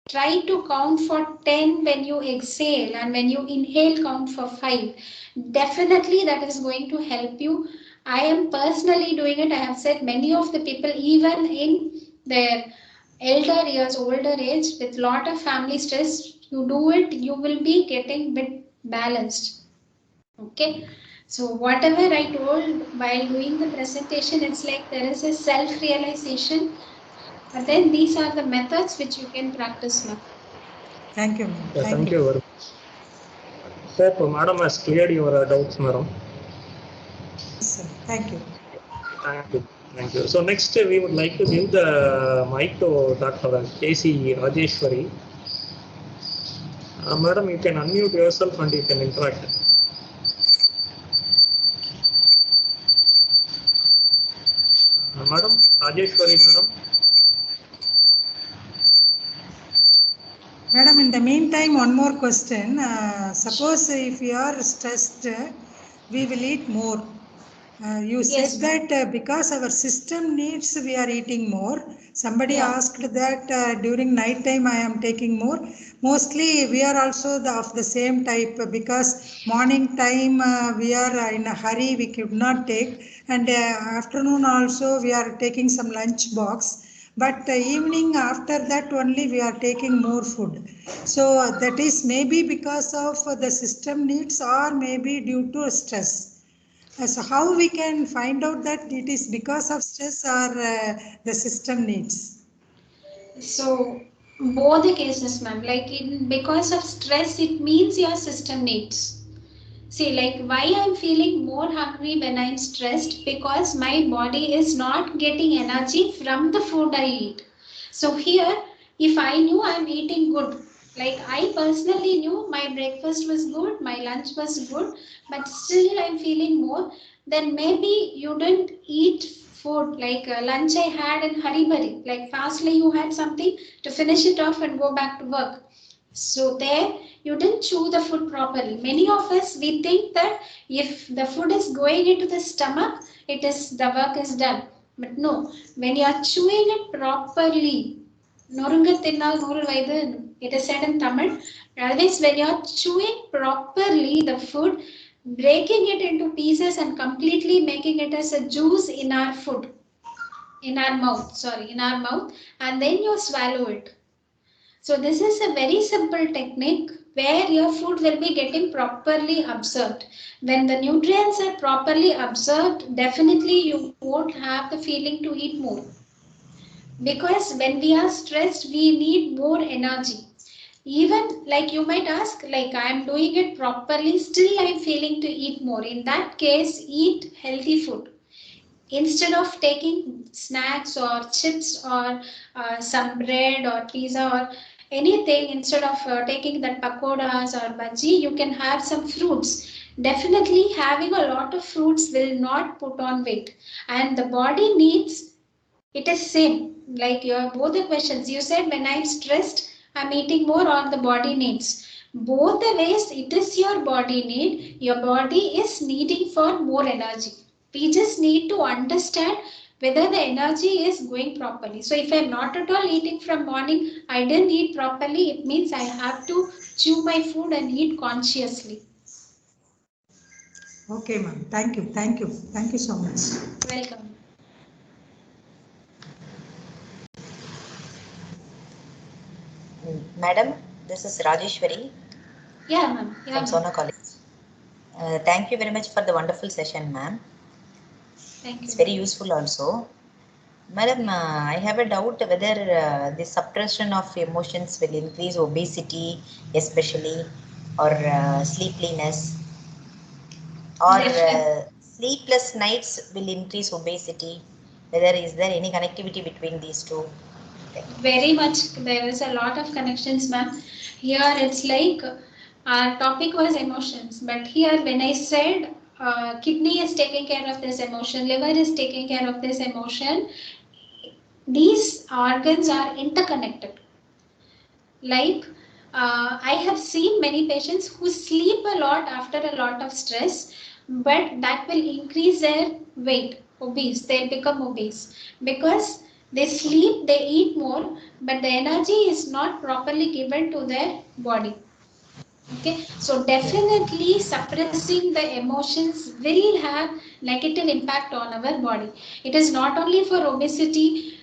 Try to count for 10 when you exhale, and when you inhale, count for 5. Definitely that is going to help you. I am personally doing it. I have said many of the people, even in their elder years, older age, with lot of family stress, you do it, you will be getting bit balanced. Okay. So whatever I told while doing the presentation, it's like there is a self-realization. But then these are the methods which you can practice now. Thank you, ma'am. Yeah, thank you very much. Hope madam has cleared your doubts, madam. Sir, thank you. Thank you. Thank you. So next we would like to give the mic to Dr. K.C. Rajeshwari. Madam, you can unmute yourself and you can interact. Madam, Rajeshwari, madam. Madam, in the meantime, one more question. Suppose if you are stressed, we will eat more. You Yes, said that because our system needs, we are eating more. Somebody asked that during night time I am taking more. Mostly we are also of the same type, because morning time we are in a hurry, we could not take, and afternoon also we are taking some lunch box. But evening after that only we are taking more food. So that is maybe because of the system needs, or maybe due to stress. So how we can find out that it is because of stress or the system needs? so both the cases, ma'am. Like because of stress, it means your system needs. See, like why I'm feeling more hungry when I'm stressed, because my body is not getting energy from the food I eat. So here, if I knew I'm eating good, like I personally knew my breakfast was good, my lunch was good, but still I'm feeling more, then maybe you didn't eat food like lunch I had in hurry burry, like fastly you had something to finish it off and go back to work. So there you didn't chew the food properly. Many of us, we think that if the food is going into the stomach, it is the work is done. But no, when you are chewing it properly, நொறுங்க தின்னால் நூறு வயது, it is said in Tamil. Otherwise, when you are chewing properly the food, breaking it into pieces and completely making it as a juice in our food, in our mouth, in our mouth, and then you swallow it. So this is a very simple technique where your food will be getting properly absorbed. When the nutrients are properly absorbed, definitely you won't have the feeling to eat more. Because when we are stressed, we need more energy. Even like you might ask, like I am doing it properly, still I am feeling to eat more. In that case, eat healthy food. Instead of taking snacks or chips or some bread or pizza or anything, instead of taking that pakoras or bhaji, you can have some fruits. Definitely having a lot of fruits will not put on weight, and the body needs It is same like your both the questions. You said when I'm stressed, I'm eating more or the body needs. Both the ways it is your body need. Your body is needing for more energy. We just need to understand whether the energy is going properly. So if I'm not at all eating from morning, I didn't eat properly, it means I have to chew my food and eat consciously. Okay, ma'am. Thank you. Thank you. Thank you so much. Welcome. Madam, this is Rajeshwari Yeah, ma'am. Yeah, from ma'am. Sona College. Thank you very much for the wonderful session, ma'am. Thank you. It's very useful also. Madam, I have a doubt whether the suppression of emotions will increase obesity, especially, or sleepiness, or Definitely. sleepless nights will increase obesity. Whether is there any connectivity between these two? Very much. There is a lot of connections, ma'am. Here it's like our topic was emotions, but here when I said kidney is taking care of this emotion, liver is taking care of this emotion, these organs are interconnected. Like I have seen many patients who sleep a lot after a lot of stress, but that will increase their weight, obese. They become obese because they sleep, they eat more, but the energy is not properly given to their body. Okay, so definitely suppressing the emotions will have negative impact on our body. It is not only for obesity.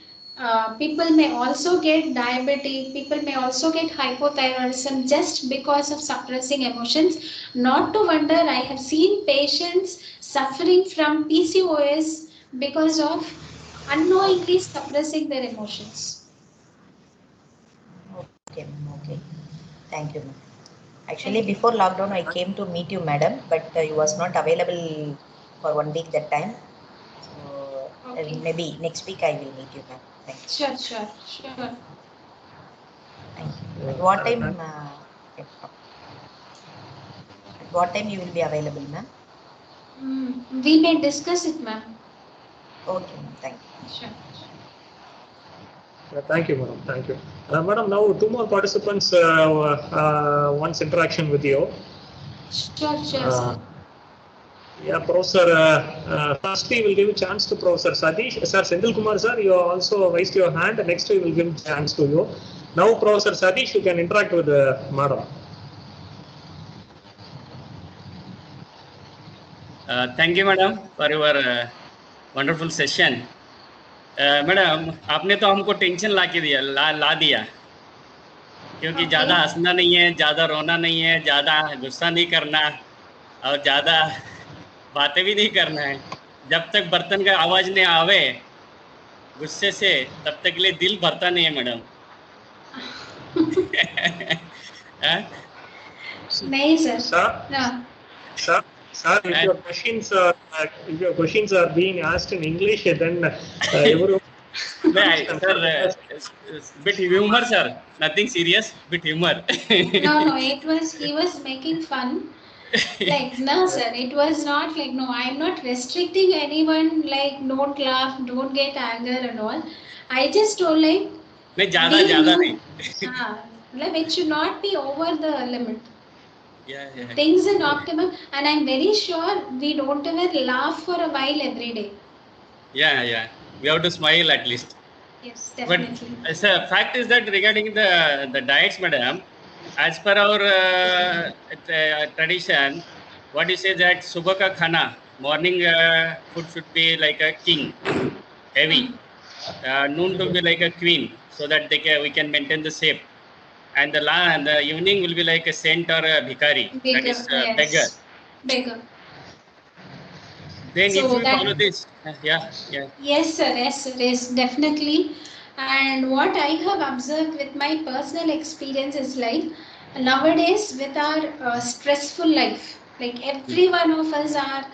People may also get diabetes. People may also get hypothyroidism just because of suppressing emotions. Not to wonder, I have seen patients suffering from PCOS because of unknowingly suppressing their emotions. Okay, ma'am. Okay. Thank you, ma'am. Actually, Thank you. before lockdown, I came to meet you, madam, but you was not available for 1 week that time. So Okay. maybe next week I will meet you, ma'am. Thank you. Sure. Thank you. At what time? Okay. At what time you will be available, ma'am? We may discuss it, ma'am. Okay, ma'am. Thank you. Sure. Thank you, madam. Thank you. Madam, now two more participants wants interaction with you. Sure, sir. Yeah, Professor, first we will give a chance to Professor Satish. Sir, Sendil Kumar, sir, you also raised your hand. Next we will give a chance to you. Now, Professor Satish, you can interact with the madam. Thank you, madam, for your wonderful session. Madam आपने तो हमको tension ला के दिया ला दिया क्योंकि Okay. ज़्यादा हंसना नहीं है, ज़्यादा रोना नहीं है, ज़्यादा गुस्सा नहीं करना और ज़्यादा बातें भी नहीं करना है. जब तक बर्तन का आवाज़ नहीं आवे गुस्से से तब तक के लिए दिल भरता नहीं है मैडम. नहीं sir. Sir? No. Sir, if your questions are being asked in English, then everyone. Sir, bit humor, sir. Nothing serious, bit humor. No, he was making fun. Like, no, sir, it was not like, no, I'm not restricting anyone, like, don't laugh, don't get anger and all. I just told, like, नहीं be ज़्यादा you. नहीं. Like, it should not be over the limit. Yeah. Things in optimum, and I'm very sure we don't even laugh for a while every day. Yeah. We have to smile at least. Yes, definitely. But as a fact is that regarding the diets, madam, as per our tradition, what you say that subah ka khana, morning food should be like a king, heavy. Noon to be like a queen, so that we can maintain the shape. And the evening will be like a saint or a bhikari, that Bigger, is beggar. yes. Bigger. Then if So we follow that, this, yeah. yes, definitely. And what I have observed with my personal experience is like nowadays with our stressful life, like every one of us are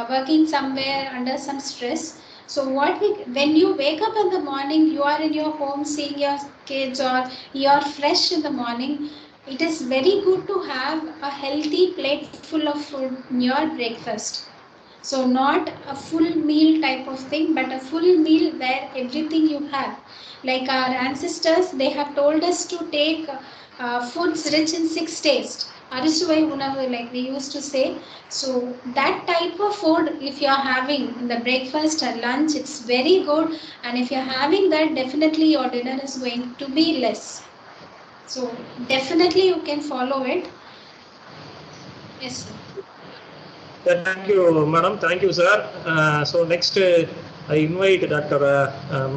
working somewhere under some stress. So when you wake up in the morning, you are in your home seeing your kids or you are fresh in the morning. It is very good to have a healthy plate full of food in your breakfast. So not a full meal type of thing, but a full meal where everything you have. Like our ancestors, they have told us to take foods rich in 6 tastes. Arisuwai unavu, like we used to say. So that type of food, if you are having in the breakfast or lunch, it's very good. And if you're having that, definitely your dinner is going to be less. So definitely you can follow it. Yes, sir. Yeah, thank you, madam. Thank you, sir. So next, I invite Dr.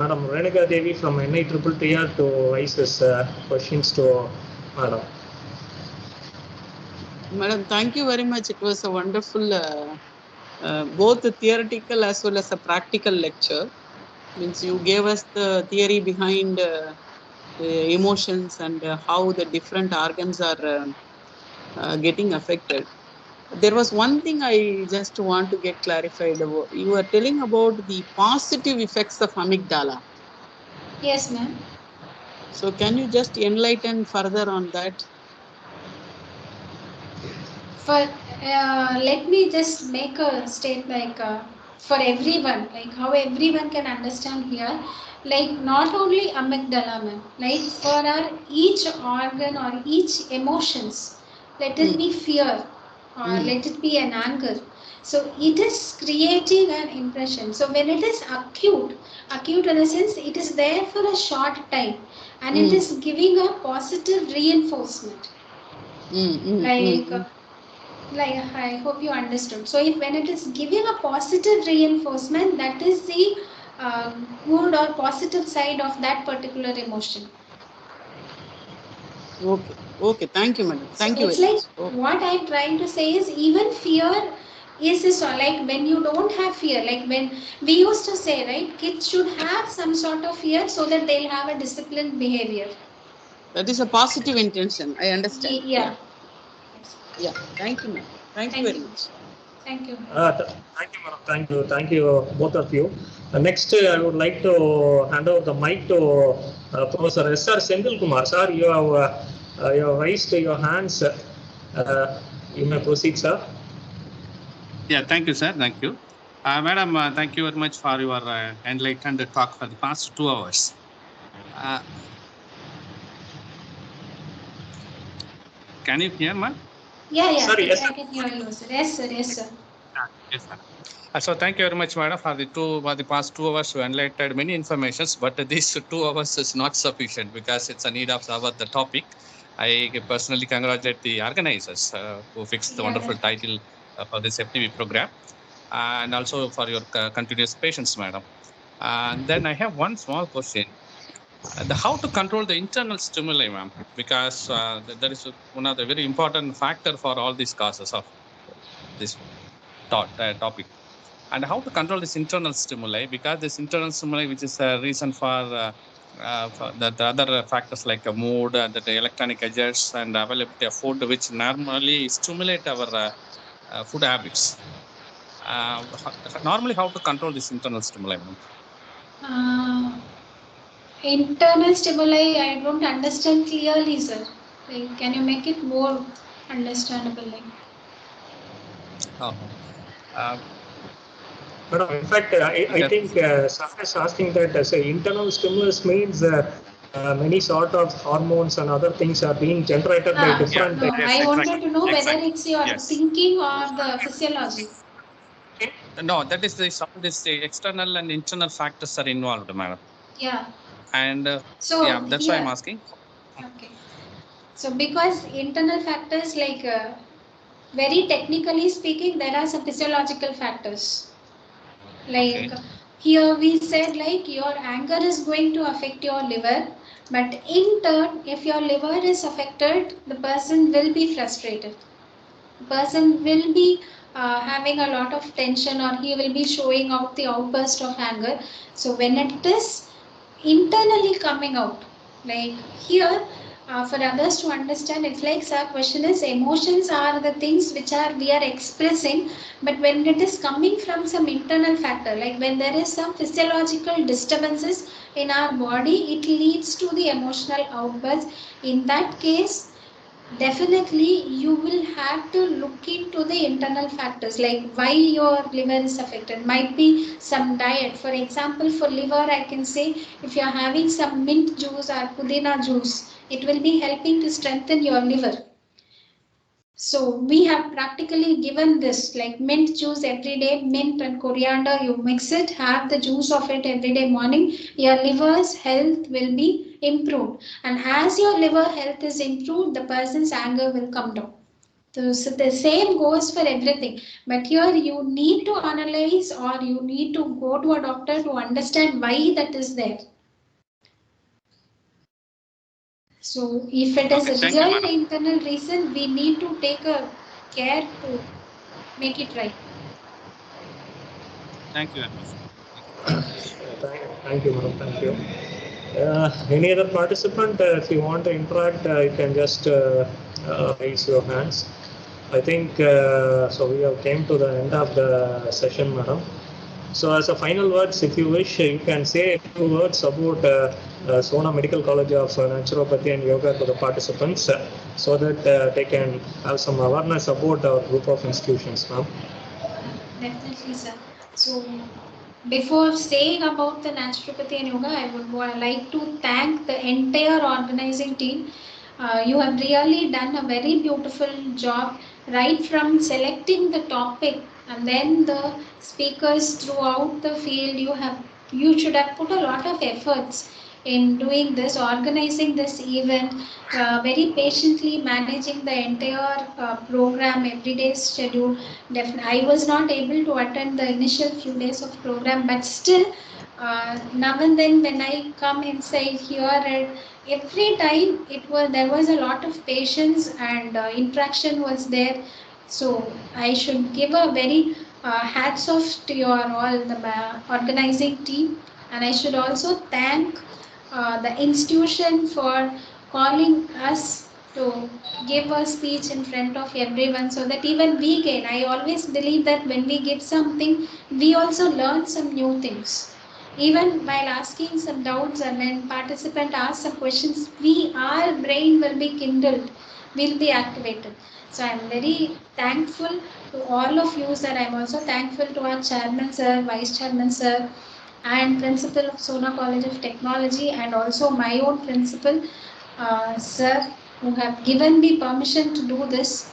Madam Renika Devi from NITTTR to raise his questions to madam. Madam, thank you very much. It was a wonderful, both the theoretical as well as a practical lecture. Means you gave us the theory behind emotions and how the different organs are getting affected. There was one thing I just want to get clarified about. You were telling about the positive effects of amygdala. Yes, ma'am. So can you just enlighten further on that? For let me just make a state like for everyone, like how everyone can understand here, like not only amygdala, ma'am, like for our each organ or each emotions, let it be fear or let it be an anger. So it is creating an impression. So when it is acute in the sense it is there for a short time and it is giving a positive reinforcement. Like I hope you understood. So if when it is giving a positive reinforcement, that is the good or positive side of that particular emotion. Okay. Okay. Thank you, madam. So Thank you it's very like much. Okay. what I'm trying to say is even fear is this, like when you don't have fear, like when we used to say, right, kids should have some sort of fear so that they'll have a disciplined behavior. That is a positive intention. I understand. Yeah. Yeah. Thank you, ma'am. Thank you very much. Thank you. Thank you, madam. Thank you. Thank you, both of you. Next, I would like to hand over the mic to Professor S.R. Senthil Kumar. Sir, you have raised your hands. You may proceed, sir. Yeah, thank you, sir. Thank you. Madam, thank you very much for your enlightened talk for the past 2 hours. Can you hear, ma'am? Yeah, Sorry, yes, I can hear you, sir. Yes, sir. Yes, sir. Yes, sir. So thank you very much, madam, for the past 2 hours. You enlightened many informations, but these 2 hours is not sufficient because it's a need of the topic. I personally congratulate the organizers who fixed the wonderful title for this FTV program, and also for your continuous patience, madam. And then I have one small question. How to control the internal stimuli, ma'am, because that is one of the very important factor for all these causes of this topic. And how to control this internal stimuli, because this internal stimuli, which is a reason for the other factors like mood, the electronic edges and availability of food, which normally stimulate our food habits. Normally, how to control this internal stimuli, ma'am? Internal stimuli, I don't understand clearly, sir. Like, can you make it more understandable? Like, Madam, in fact, I think Sara is asking that as an internal stimulus means many sort of hormones and other things are being generated by different. No, I wanted to know whether it's your thinking or the physiology. No, that is the external and internal factors are involved, madam. Yeah. And so yeah, that's why I'm asking. Okay. So because internal factors, like very technically speaking, there are some physiological factors. Like here we said, like your anger is going to affect your liver, but in turn, if your liver is affected, the person will be frustrated. The person will be having a lot of tension, or he will be showing out the outburst of anger. So when it is internally coming out, like here, for others to understand, it's like, sir, question is emotions are the things which are we are expressing, but when it is coming from some internal factor, like when there is some physiological disturbances in our body, it leads to the emotional outburst. In that case, Definitely, you will have to look into the internal factors like why your liver is affected. Might be some diet. For example, for liver, I can say if you are having some mint juice or pudina juice, it will be helping to strengthen your liver. So we have practically given this like mint juice every day, mint and coriander, you mix it, have the juice of it every day morning, your liver's health will be improved. And as your liver health is improved, the person's anger will come down. So the same goes for everything. But here you need to analyze or you need to go to a doctor to understand why that is there. So if it is a real internal reason, we need to take a care to make it right. Thank you very much. Thank you. Thank you, madam. Thank you. Any other participant, if you want to interact, you can just raise your hands. I think so. We have came to the end of the session, madam. So, as a final words, if you wish, you can say a few words about Sona Medical College of Naturopathy and Yoga to the participants, so that they can have some awareness about our group of institutions, ma'am. Definitely, sir. So, before saying about the naturopathy and yoga, I would like to thank the entire organizing team. You have really done a very beautiful job, right from selecting the topic and then the speakers throughout the field. You should have put a lot of efforts in doing this, organizing this event, very patiently managing the entire program, everyday schedule. Definitely, I was not able to attend the initial few days of program, but still, now and then when I come inside here, and every time there was a lot of patience and interaction was there. So I should give a very hats off to your all the organizing team, and I should also thank the institution for calling us to give a speech in front of everyone so that even we gain. I always believe that when we give something, we also learn some new things. Even while asking some doubts and when participant asks some questions, our brain will be kindled, will be activated. So I'm very thankful to all of you, sir. I'm also thankful to our chairman, sir, vice chairman, sir, and principal of Sona College of Technology, and also my own principal, sir, who have given me permission to do this.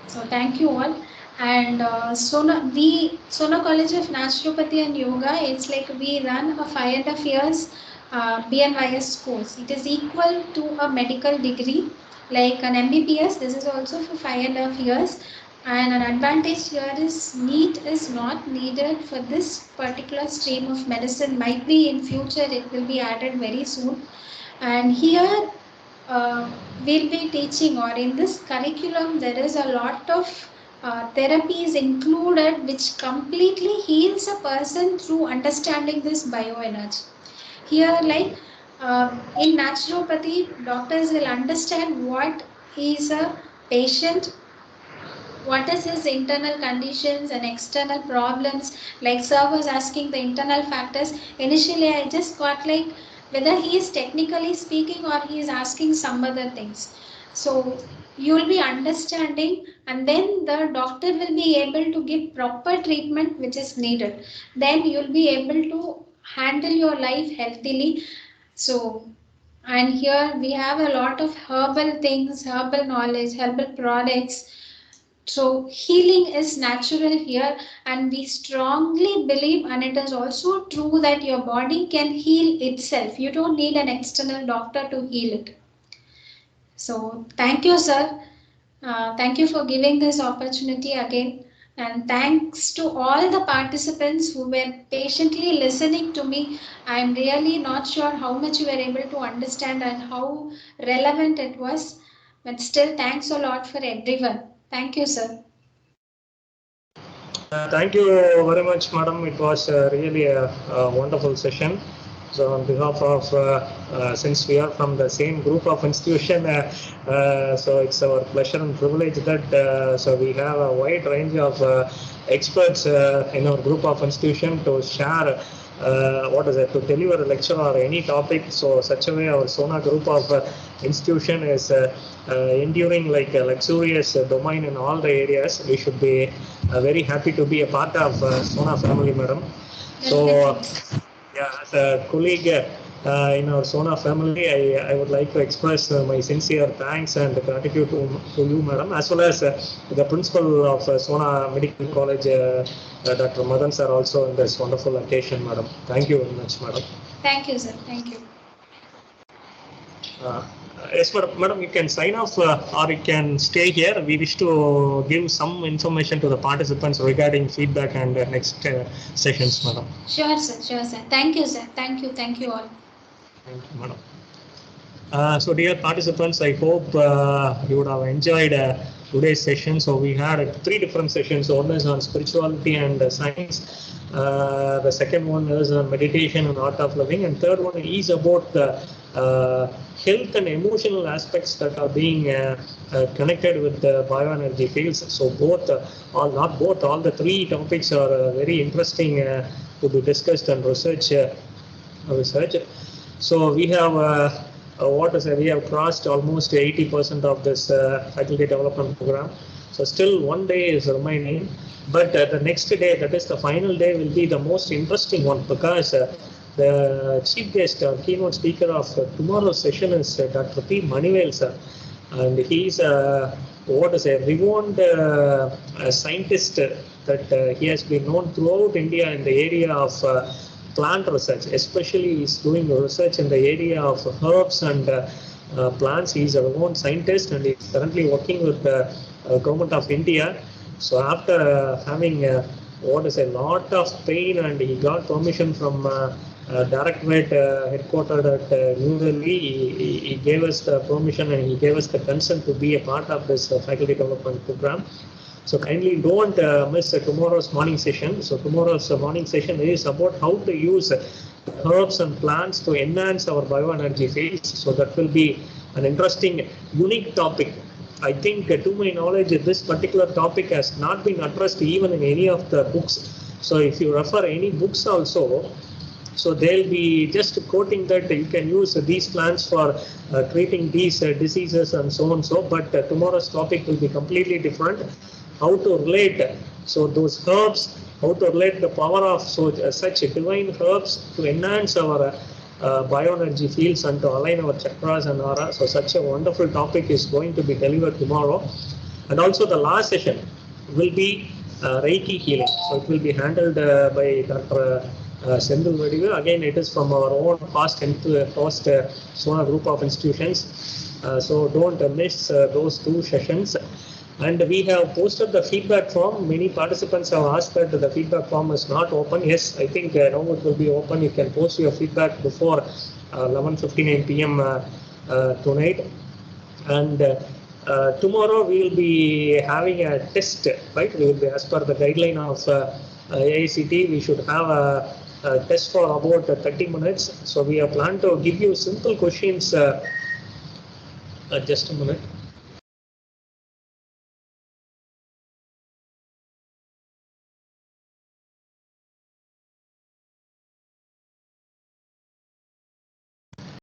So thank you all. And Sona College of Naturopathy and Yoga, it's like we run a 5.5 years BNYS course. It is equal to a medical degree like an MBBS. This is also for 5.5 years. And an advantage here is NEET is not needed for this particular stream of medicine. Might be in future it will be added very soon. And here we'll be teaching, or in this curriculum there is a lot of therapies included which completely heals a person through understanding this bioenergy. Here, like in naturopathy, doctors will understand what is a patient, what is his internal conditions and external problems. Like sir was asking the internal factors. Initially, I just got like whether he is technically speaking or he is asking some other things. So you will be understanding, and then the doctor will be able to give proper treatment which is needed. Then you will be able to handle your life healthily. So, and here we have a lot of herbal things, herbal knowledge, herbal products. So healing is natural here, and we strongly believe, and it is also true that your body can heal itself. You don't need an external doctor to heal it. So thank you, sir. Thank you for giving this opportunity again. And thanks to all the participants who were patiently listening to me. I'm really not sure how much you were able to understand and how relevant it was. But still, thanks a lot for everyone. Thank you, sir. Thank you very much, madam. It was really a wonderful session. So, on behalf of, since we are from the same group of institution, so it's our pleasure and privilege that so we have a wide range of experts in our group of institution to share to deliver a lecture or any topic. So such a way our Sona group of institution is enduring like a luxurious domain in all the areas. We should be very happy to be a part of Sona family, madam. So as a colleague in our Sona family, I would like to express my sincere thanks and gratitude to you, madam, as well as the principal of Sona Medical College, Dr. Madan sir, also in this wonderful occasion, madam. Thank you very much, madam. Thank you, sir. Thank you. Yes, madam, you can sign off or you can stay here. We wish to give some information to the participants regarding feedback and next sessions, madam. Sure, sir. Sure, sir. Thank you, sir. Thank you. Thank you all. Thank you, madam. So dear participants, I hope you would have enjoyed today's session. So we had 3 different sessions. One is on spirituality and science. The second one is on meditation and art of living, and third one is about the health and emotional aspects that are being connected with the bioenergy fields. So both, all the 3 topics are very interesting to be discussed and research. So we have we have crossed almost 80% of this faculty development program. So still one day is remaining, but the next day, that is the final day, will be the most interesting one, because the chief guest or keynote speaker of tomorrow's session is Dr. P. Manivel sir, and he is a renowned scientist that he has been known throughout India in the area of plant research. Especially he is doing research in the area of herbs and plants. He is a renowned scientist and he is currently working with the government of India. So after having a lot of pain, and he got permission from directorate headquartered at New Delhi, he gave us the permission and he gave us the consent to be a part of this faculty development program. So kindly don't miss tomorrow's morning session. So tomorrow's morning session is about how to use herbs and plants to enhance our bioenergy fields. So that will be an interesting, unique topic. I think to my knowledge, this particular topic has not been addressed even in any of the books. So if you refer any books also, so they'll be just quoting that you can use these plants for treating these diseases and so on. So, but tomorrow's topic will be completely different. How to relate so those herbs, how to relate the power of such divine herbs to enhance our bioenergy fields and to align our chakras and aura. So such a wonderful topic is going to be delivered tomorrow. And also the last session will be Reiki healing. So it will be handled by Dr. Sendul Vedivu. Again, it is from our own past Sona group of institutions. So don't miss those 2 sessions. And we have posted the feedback form. Many participants have asked that the feedback form is not open. Yes, I think now it will be open. You can post your feedback before 11:59 p.m. Tonight. And tomorrow we will be having a test, right? We will be, as per the guideline of AICT, we should have a test for about 30 minutes. So we have planned to give you simple questions. Just a minute.